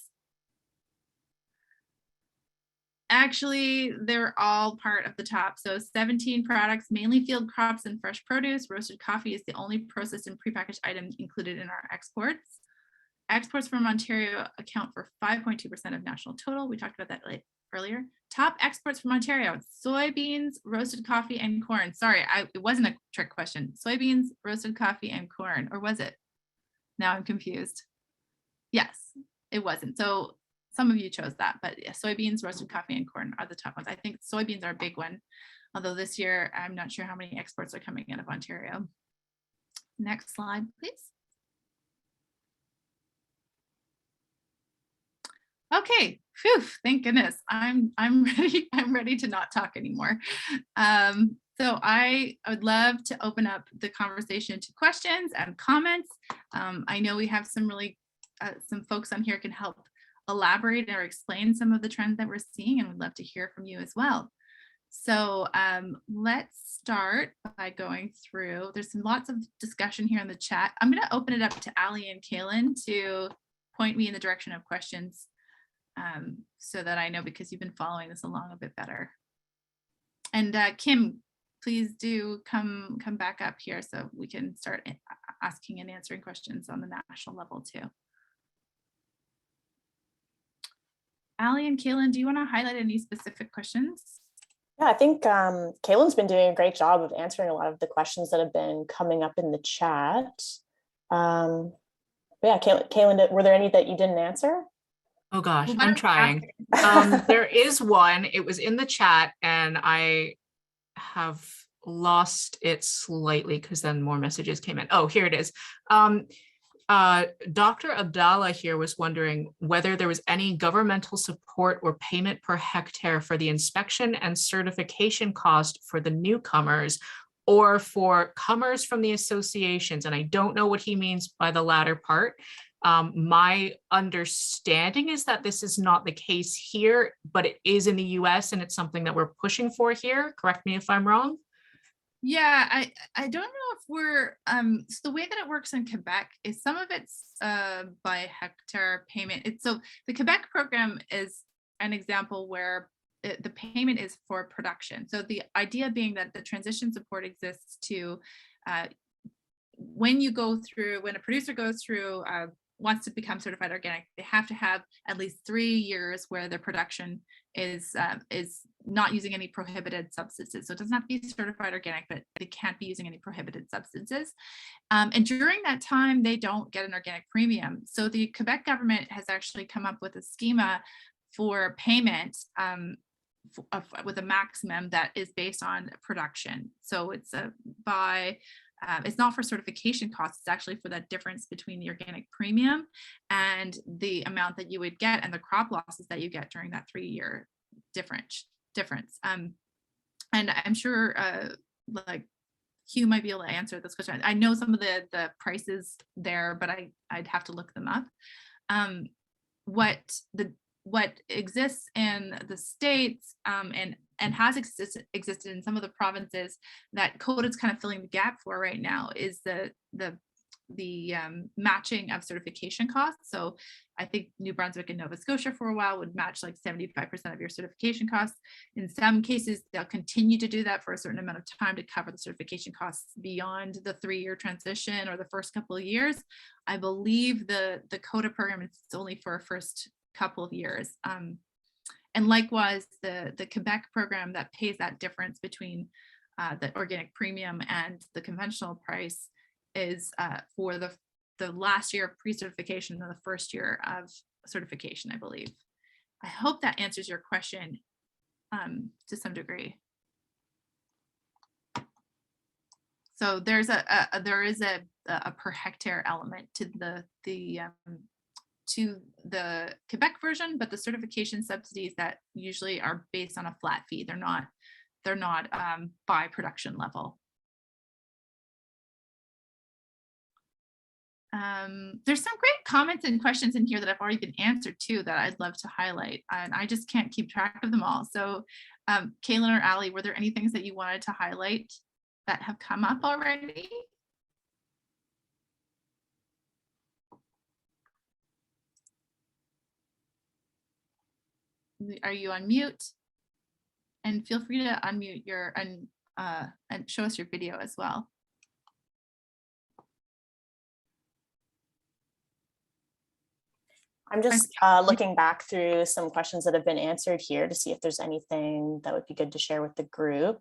Actually, they're all part of the top. So 17 products, mainly field crops and fresh produce. Roasted coffee is the only processed and prepackaged item included in our exports. Exports from Ontario account for 5.2% of national total. We talked about that earlier. Top exports from Ontario: soybeans, roasted coffee, and corn. Sorry, it wasn't a trick question. Soybeans, roasted coffee, and corn, or was it? Now I'm confused. Yes, it wasn't. So some of you chose that, but yeah, soybeans, roasted coffee, and corn are the top ones. I think soybeans are a big one, although this year I'm not sure how many exports are coming out of Ontario. Next slide, please. Okay, phew, thank goodness. I'm ready. I'm ready to not talk anymore. So I would love to open up the conversation to questions and comments. I know we have some really some folks on here can help elaborate or explain some of the trends that we're seeing, and we'd love to hear from you as well. So let's start by going through. There's lots of discussion here in the chat. I'm going to open it up to Allie and Kaylin to point me in the direction of questions, so that I know, because you've been following this along a bit better. And Kim, please do come back up here so we can start asking and answering questions on the national level too. Allie and Kaylin, do you want to highlight any specific questions? Yeah, I think Kaylin's been doing a great job of answering a lot of the questions that have been coming up in the chat. But yeah, Kaylin, were there any that you didn't answer? Oh gosh, Well, I'm trying. There is one. It was in the chat and I have lost it slightly because then more messages came in. Oh, here it is. Dr. Abdallah here was wondering whether there was any governmental support or payment per hectare for the inspection and certification cost for the newcomers or for comers from the associations. And I don't know what he means by the latter part. My understanding is that this is not the case here, but it is in the US and it's something that we're pushing for here. Correct me if I'm wrong. Yeah, I don't know if we're so the way that it works in Quebec is some of it's by hectare payment. It's so the Quebec program is an example where the payment is for production. So the idea being that the transition support exists to when a producer goes through wants to become certified organic, they have to have at least 3 years where their production is not using any prohibited substances. So it doesn't have to be certified organic, but they can't be using any prohibited substances. And during that time, they don't get an organic premium. So the Quebec government has actually come up with a schema for payment with a maximum that is based on production. So it's it's not for certification costs, it's actually for that difference between the organic premium and the amount that you would get and the crop losses that you get during that 3-year difference. And I'm sure like Hugh might be able to answer this question. I know some of the prices there, but I'd have to look them up. What exists in the States and has existed in some of the provinces that COTA is kind of filling the gap for right now is the matching of certification costs. So I think New Brunswick and Nova Scotia for a while would match like 75% of your certification costs. In some cases, they'll continue to do that for a certain amount of time to cover the certification costs beyond the 3-year transition or the first couple of years. I believe the COTA program is only for a first couple of years. And likewise, the Quebec program that pays that difference between the organic premium and the conventional price is for the last year of pre-certification and the first year of certification, I believe. I hope that answers your question to some degree. So there is a per hectare element to the Quebec version, but the certification subsidies that usually are based on a flat fee. They're not by production level. There's some great comments and questions in here that have already been answered too that I'd love to highlight, and I just can't keep track of them all. So Kaylin or Ali, were there any things that you wanted to highlight that have come up already? Are you on mute? And feel free to unmute your and show us your video as well. I'm just looking back through some questions that have been answered here to see if there's anything that would be good to share with the group.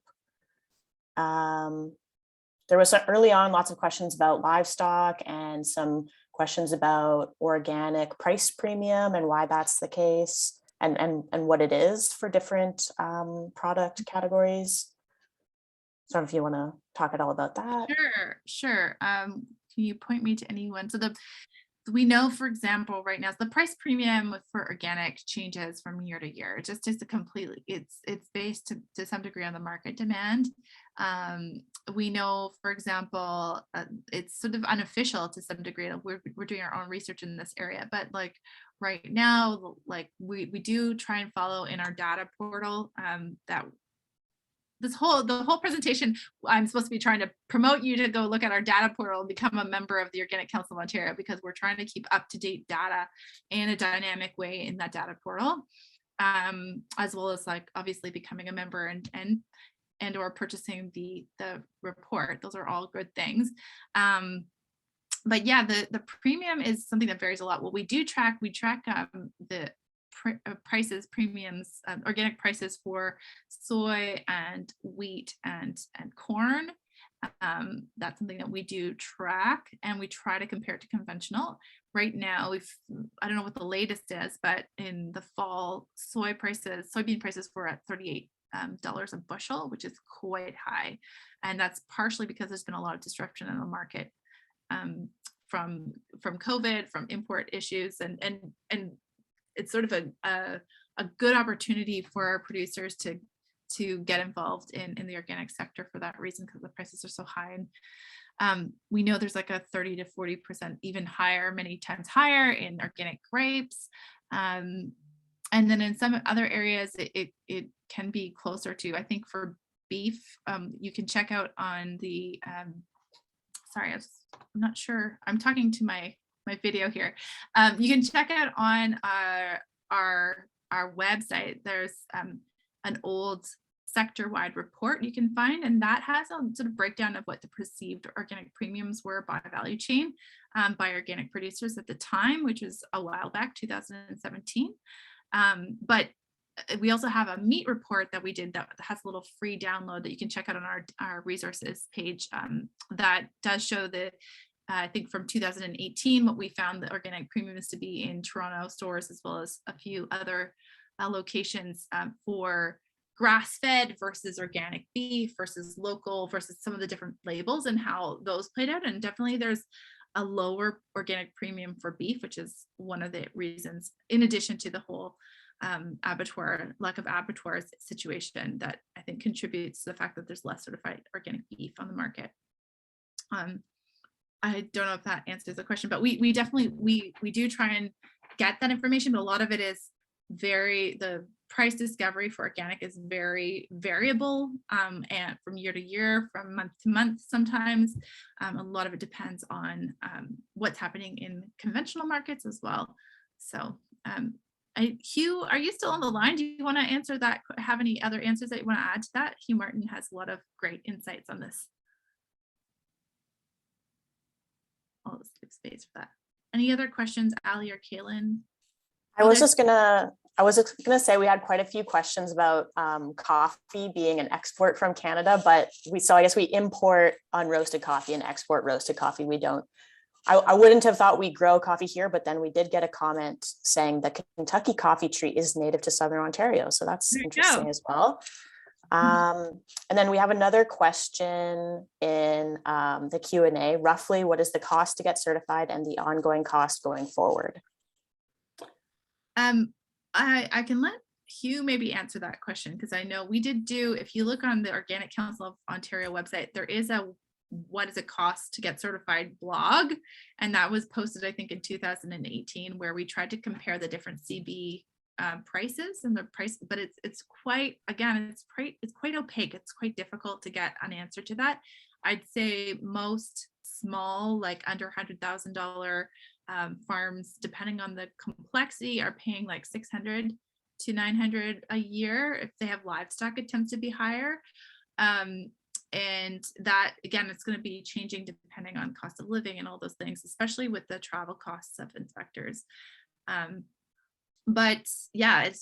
There was early on lots of questions about livestock and some questions about organic price premium and why that's the case and what it is for different product categories. So if you want to talk at all about that. Sure. Can you point me to anyone? So we know, for example, right now, the price premium for organic changes from year to year. Just as a completely, it's based to some degree on the market demand. We know, for example, it's sort of unofficial to some degree. We're doing our own research in this area, but like right now, like we do try and follow in our data portal that the whole presentation, I'm supposed to be trying to promote you to go look at our data portal and become a member of the Organic Council of Ontario, because we're trying to keep up-to-date data in a dynamic way in that data portal, as well as like obviously becoming a member and or purchasing the report. Those are all good things. But yeah, the premium is something that varies a lot. What we track the prices, premiums, organic prices for soy and wheat and corn. That's something that we do track, and we try to compare it to conventional. Right now, I don't know what the latest is, but in the fall, soybean prices were at $38 a bushel, which is quite high. And that's partially because there's been a lot of disruption in the market from COVID, from import issues, and it's sort of a good opportunity for our producers to get involved in the organic sector for that reason, because the prices are so high. And we know there's like a 30 to 40% even higher, many times higher in organic grapes. And then in some other areas, it can be closer to, I think for beef, you can check out on the, sorry, I'm not sure, I'm talking to my video here. You can check out on our website. There's an old sector-wide report you can find, and that has a sort of breakdown of what the perceived organic premiums were by value chain by organic producers at the time, which was a while back, 2017. But we also have a meat report that we did that has a little free download that you can check out on our resources page that does show the I think from 2018, what we found the organic premiums to be in Toronto stores, as well as a few other locations for grass-fed versus organic beef versus local versus some of the different labels and how those played out. And definitely there's a lower organic premium for beef, which is one of the reasons, in addition to the whole lack of abattoir situation, that I think contributes to the fact that there's less certified organic beef on the market. I don't know if that answers the question, but we definitely we do try and get that information, but a lot of it is the price discovery for organic is very variable, and from year to year, from month to month sometimes. A lot of it depends on what's happening in conventional markets as well. So Hugh, are you still on the line? Do you want to answer that? Have any other answers that you want to add to that? Hugh Martin has a lot of great insights on this. I'll just give space for that. Any other questions, Ali or Kaylin? I was just gonna say we had quite a few questions about coffee being an export from Canada, but I guess we import unroasted coffee and export roasted coffee. We don't. I wouldn't have thought we grow coffee here, but then we did get a comment saying that Kentucky coffee tree is native to Southern Ontario. So that's interesting as well. And then we have another question in the Q&A. Roughly, what is the cost to get certified and the ongoing cost going forward? I can let Hugh maybe answer that question, because I know we did do, if you look on the Organic Council of Ontario website, there is a what does it cost to get certified blog, and that was posted I think in 2018, where we tried to compare the different CB prices and the price, but it's quite, again, it's quite opaque. It's quite difficult to get an answer to that. I'd say most small, like under $100,000 farms, depending on the complexity, are paying like $600 to $900 a year. If they have livestock, it tends to be higher. And that, again, it's going to be changing depending on cost of living and all those things, especially with the travel costs of inspectors. But yeah, it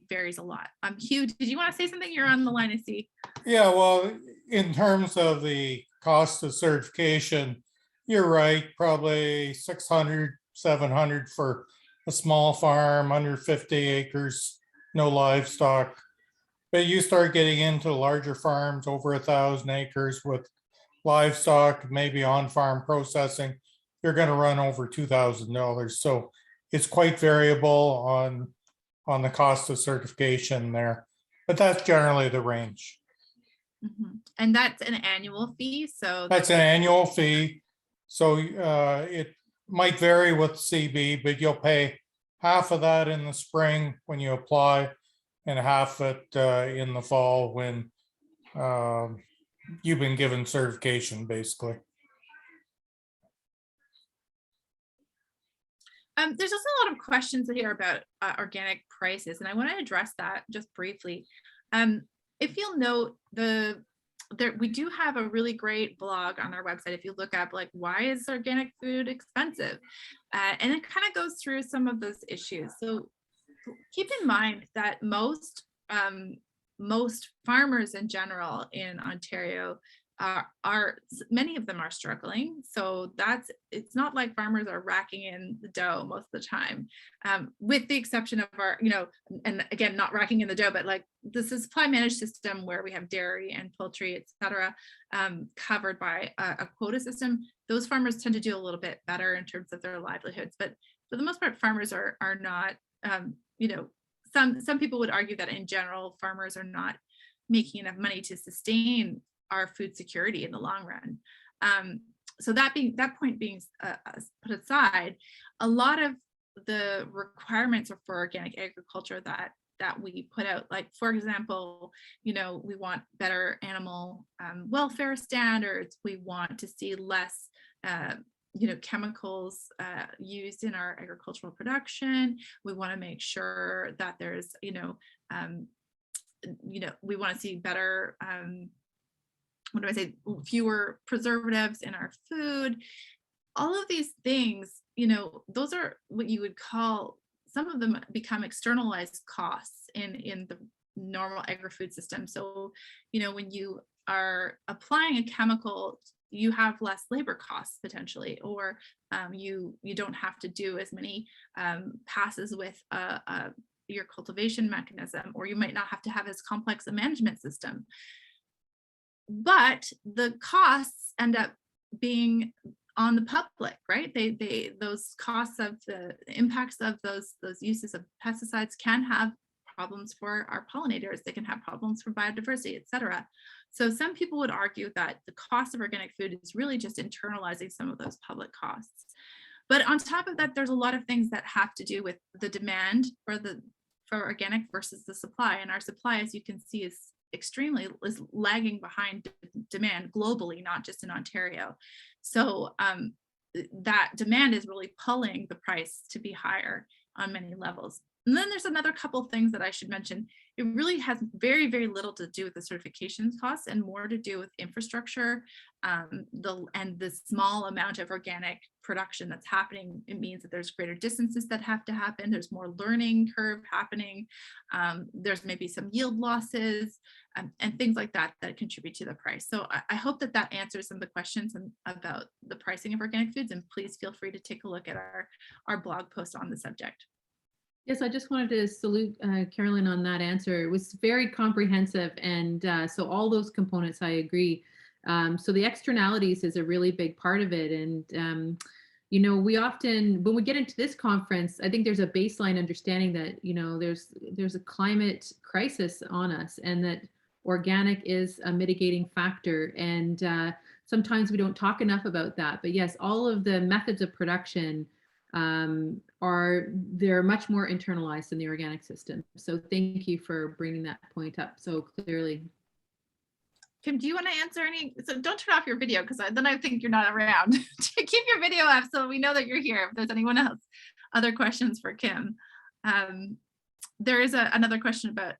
varies a lot. Hugh, did you want to say something? You're on the line, I see. Yeah, well, in terms of the cost of certification, you're right, probably 600, 700 for a small farm under 50 acres, no livestock. But you start getting into larger farms over 1,000 acres with livestock, maybe on-farm processing, you're going to run over $2,000. So it's quite variable on the cost of certification there, but that's generally the range. Mm-hmm. And that's an annual fee. So that's an annual fee. So it might vary with CB, but you'll pay half of that in the spring when you apply, and half it in the fall when you've been given certification, basically. There's also a lot of questions here about organic prices, and I want to address that just briefly. If you'll note, we do have a really great blog on our website. If you look up like, why is organic food expensive? And it kind of goes through some of those issues. So keep in mind that most farmers in general in Ontario many of them are struggling. So it's not like farmers are racking in the dough most of the time, with the exception of our, and again, not racking in the dough, but like this is supply managed system where we have dairy and poultry, et cetera, covered by a quota system. Those farmers tend to do a little bit better in terms of their livelihoods, but for the most part, farmers are not, some people would argue that in general, farmers are not making enough money to sustain our food security in the long run. So that point being put aside, a lot of the requirements are for organic agriculture that we put out, like, for example, we want better animal welfare standards. We want to see less chemicals used in our agricultural production. We want to make sure that there's, we want to see better, fewer preservatives in our food. All of these things, those are what you would call, some of them become externalized costs in the normal agri-food system. So, when you are applying a chemical, you have less labor costs potentially, or you don't have to do as many passes with your cultivation mechanism, or you might not have to have as complex a management system. But the costs end up being on the public, right? Those costs of the impacts of those uses of pesticides can have problems for our pollinators. They can have problems for biodiversity, et cetera. So some people would argue that the cost of organic food is really just internalizing some of those public costs. But on top of that, there's a lot of things that have to do with the demand for organic versus the supply. And our supply, as you can see, is lagging behind demand globally, not just in Ontario. So that demand is really pulling the price to be higher on many levels. And then there's another couple things that I should mention. It really has very, very little to do with the certification costs and more to do with infrastructure, and the small amount of organic production that's happening. It means that there's greater distances that have to happen. There's more learning curve happening. There's maybe some yield losses and things like that that contribute to the price. So I hope that that answers some of the questions about the pricing of organic foods. And please feel free to take a look at our blog post on the subject. Yes, I just wanted to salute Carolyn on that answer. It was very comprehensive. And so all those components, I agree. So the externalities is a really big part of it. And, you know, we often, when we get into this conference, I think there's a baseline understanding that, you know, there's a climate crisis on us and that organic is a mitigating factor. And sometimes we don't talk enough about that. But yes, all of the methods of production they're much more internalized in the organic system. So thank you for bringing that point up so clearly. Kim, do you want to answer any? So don't turn off your video because then I think you're not around. Keep your video up so we know that you're here. If there's anyone else, other questions for Kim. There is another question about,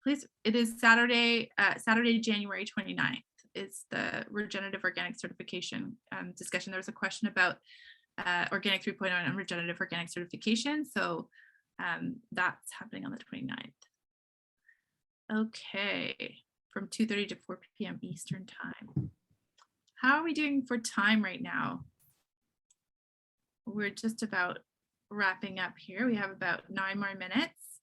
please, it is Saturday, January 29th is the regenerative organic certification discussion. There was a question about Organic 3.0 and regenerative organic certification. So that's happening on the 29th. Okay, from 2:30 to 4 p.m. Eastern time. How are we doing for time right now? We're just about wrapping up here. We have about 9 more minutes.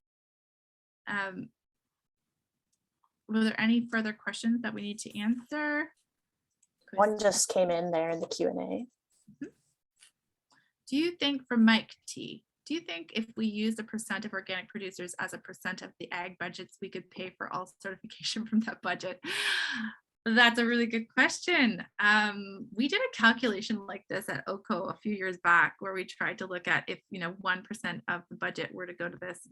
Were there any further questions that we need to answer? One just came in there in the Q&A. Do you think, for Mike T, do you think if we use the percent of organic producers as a percent of the ag budgets, we could pay for all certification from that budget? That's a really good question. We did a calculation like this at OCO a few years back where we tried to look at if 1% of the budget were to go to this.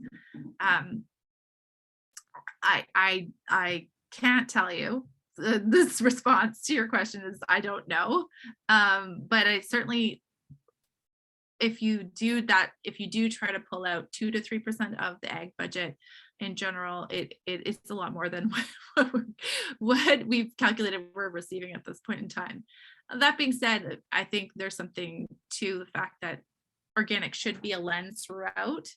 I can't tell you. This response to your question is I don't know, but I certainly, if you do try to pull out 2 to 3% of the ag budget in general, it's a lot more than what we've calculated we're receiving at this point in time. That being said, I think there's something to the fact that organic should be a lens throughout.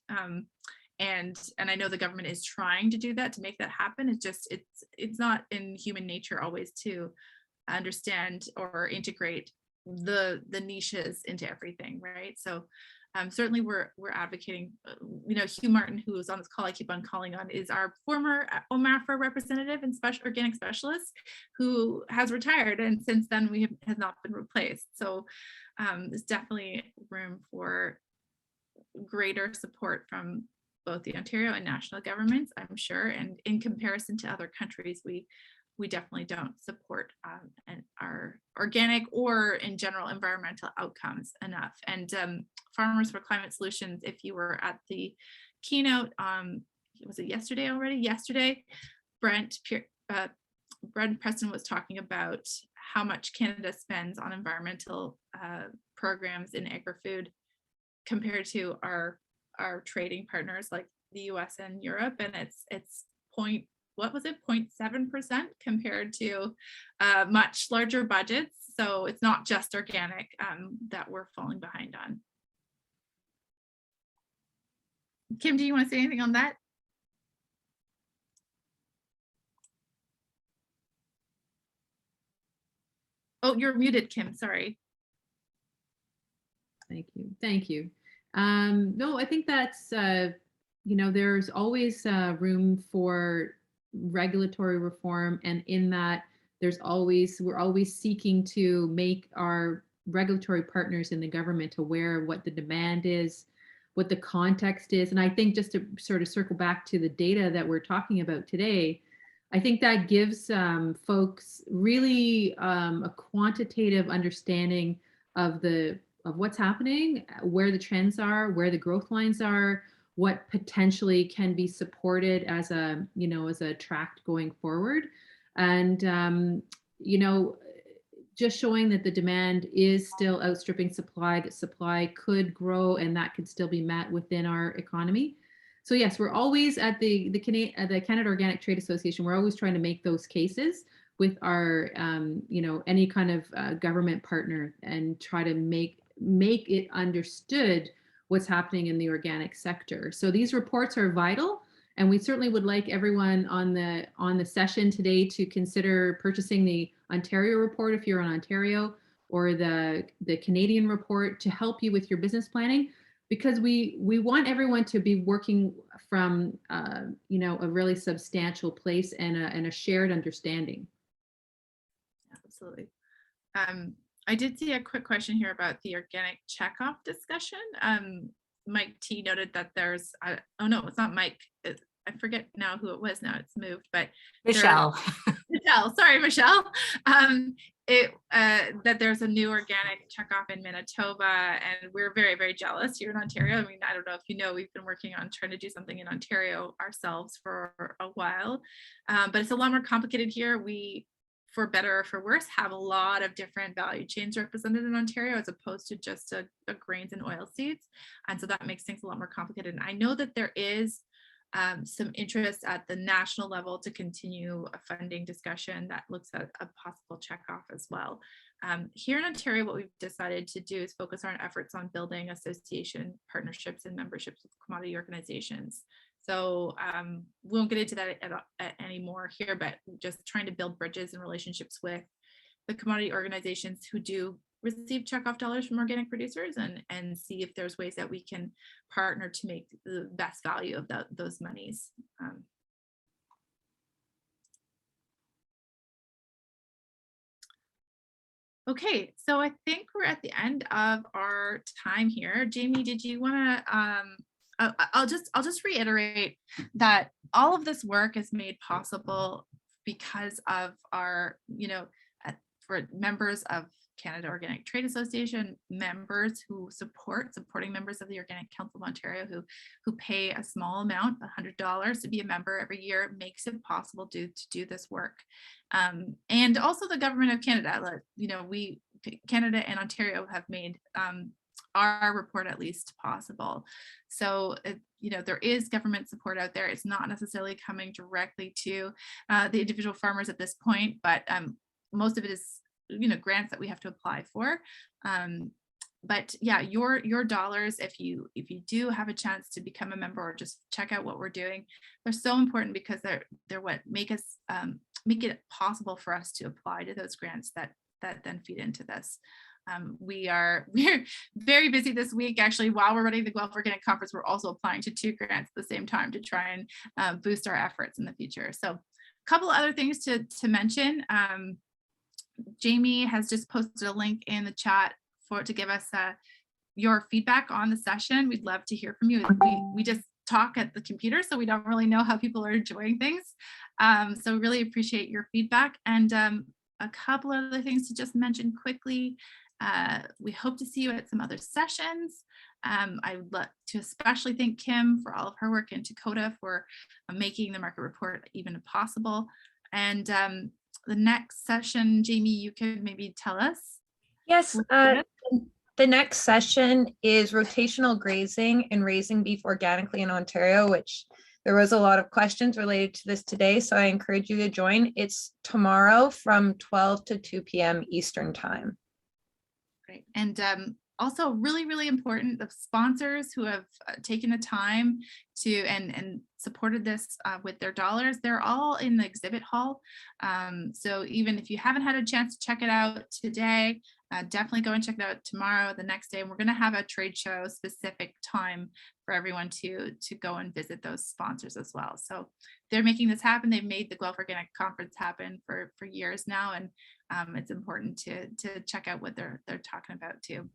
And I know the government is trying to do that, to make that happen. It's not in human nature always to understand or integrate the niches into everything, right? So certainly we're advocating, Hugh Martin, who is on this call I keep on calling on, is our former OMAFRA representative and organic specialist who has retired, and since then we have not been replaced. So there's definitely room for greater support from both the Ontario and national governments, I'm sure, and in comparison to other countries, we definitely don't support our organic or in general environmental outcomes enough. And Farmers for Climate Solutions, if you were at the keynote, was it yesterday already? Yesterday, Brent Preston was talking about how much Canada spends on environmental programs in agri-food compared to our trading partners like the US and Europe, and it's 0.7% compared to much larger budgets. So it's not just organic that we're falling behind on. Kim, do you want to say anything on that? Oh, you're muted, Kim, sorry. Thank you. No, I think that's, there's always room for regulatory reform, and in that we're always seeking to make our regulatory partners in the government aware of what the demand is, what the context is. And I think, just to sort of circle back to the data that we're talking about today, I think that gives folks really a quantitative understanding of what's happening, where the trends are, where the growth lines are, what potentially can be supported as a, you know, as a tract going forward. And, you know, just showing that the demand is still outstripping supply, that supply could grow and that could still be met within our economy. So yes, we're always at the Canada Organic Trade Association, we're always trying to make those cases with our, you know, any kind of government partner, and try to make it understood what's happening in the organic sector. So these reports are vital, and we certainly would like everyone on the session today to consider purchasing the Ontario report if you're in Ontario, or the Canadian report to help you with your business planning, because we want everyone to be working from you know, a really substantial place and a shared understanding. Absolutely. I did see a quick question here about the organic checkoff discussion. Mike T noted that there's, oh no, it's not Mike. I forget now who it was now, it's moved, but Michelle. Michelle, sorry, Michelle. That there's a new organic checkoff in Manitoba, and we're very, very jealous here in Ontario. I mean, I don't know if you know, we've been working on trying to do something in Ontario ourselves for a while, but it's a lot more complicated here. We, for better or for worse, have a lot of different value chains represented in Ontario, as opposed to just a grains and oil seeds. And so that makes things a lot more complicated. And I know that there is some interest at the national level to continue a funding discussion that looks at a possible checkoff as well. Here in Ontario, what we've decided to do is focus our efforts on building association partnerships and memberships with commodity organizations. So we won't get into that anymore here, but just trying to build bridges and relationships with the commodity organizations who do receive checkoff dollars from organic producers, and see if there's ways that we can partner to make the best value of those monies. Okay, so I think we're at the end of our time here. Jamie, did you want to, I'll just reiterate that all of this work is made possible because of our, you know, for members of Canada Organic Trade Association, members who supporting members of the Organic Council of Ontario who pay a small amount, $100 to be a member every year, makes it possible to do this work. And also the government of Canada, you know, Canada and Ontario have made our report at least possible. So, you know, there is government support out there. It's not necessarily coming directly to the individual farmers at this point, but most of it is, you know, grants that we have to apply for. But yeah, your dollars, if you do have a chance to become a member or just check out what we're doing, they're so important, because they're what make it possible for us to apply to those grants that then feed into this. We're very busy this week. Actually, while we're running the Guelph Organic Conference, we're also applying to 2 grants at the same time to try and boost our efforts in the future. So a couple other things to mention. Jamie has just posted a link in the chat to give us your feedback on the session. We'd love to hear from you. We just talk at the computer, so we don't really know how people are enjoying things. So really appreciate your feedback. And a couple other things to just mention quickly. We hope to see you at some other sessions. I would like to especially thank Kim for all of her work, and to COTA for making the market report even possible. And the next session, Jamie, you could maybe tell us. Yes, the next session is rotational grazing and raising beef organically in Ontario, which there was a lot of questions related to this today, so I encourage you to join. It's tomorrow from 12 to 2 p.m. Eastern time. Great. And also really, really important, the sponsors who have taken the time to and supported this with their dollars, they're all in the exhibit hall. So even if you haven't had a chance to check it out today, definitely go and check it out tomorrow, the next day. And we're going to have a trade show specific time for everyone to go and visit those sponsors as well. So they're making this happen. They've made the Guelph Organic Conference happen for years now, and it's important to check out what they're talking about too.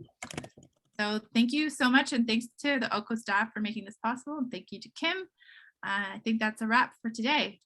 So thank you so much, and thanks to the OCO staff for making this possible, and thank you to Kim. I think that's a wrap for today.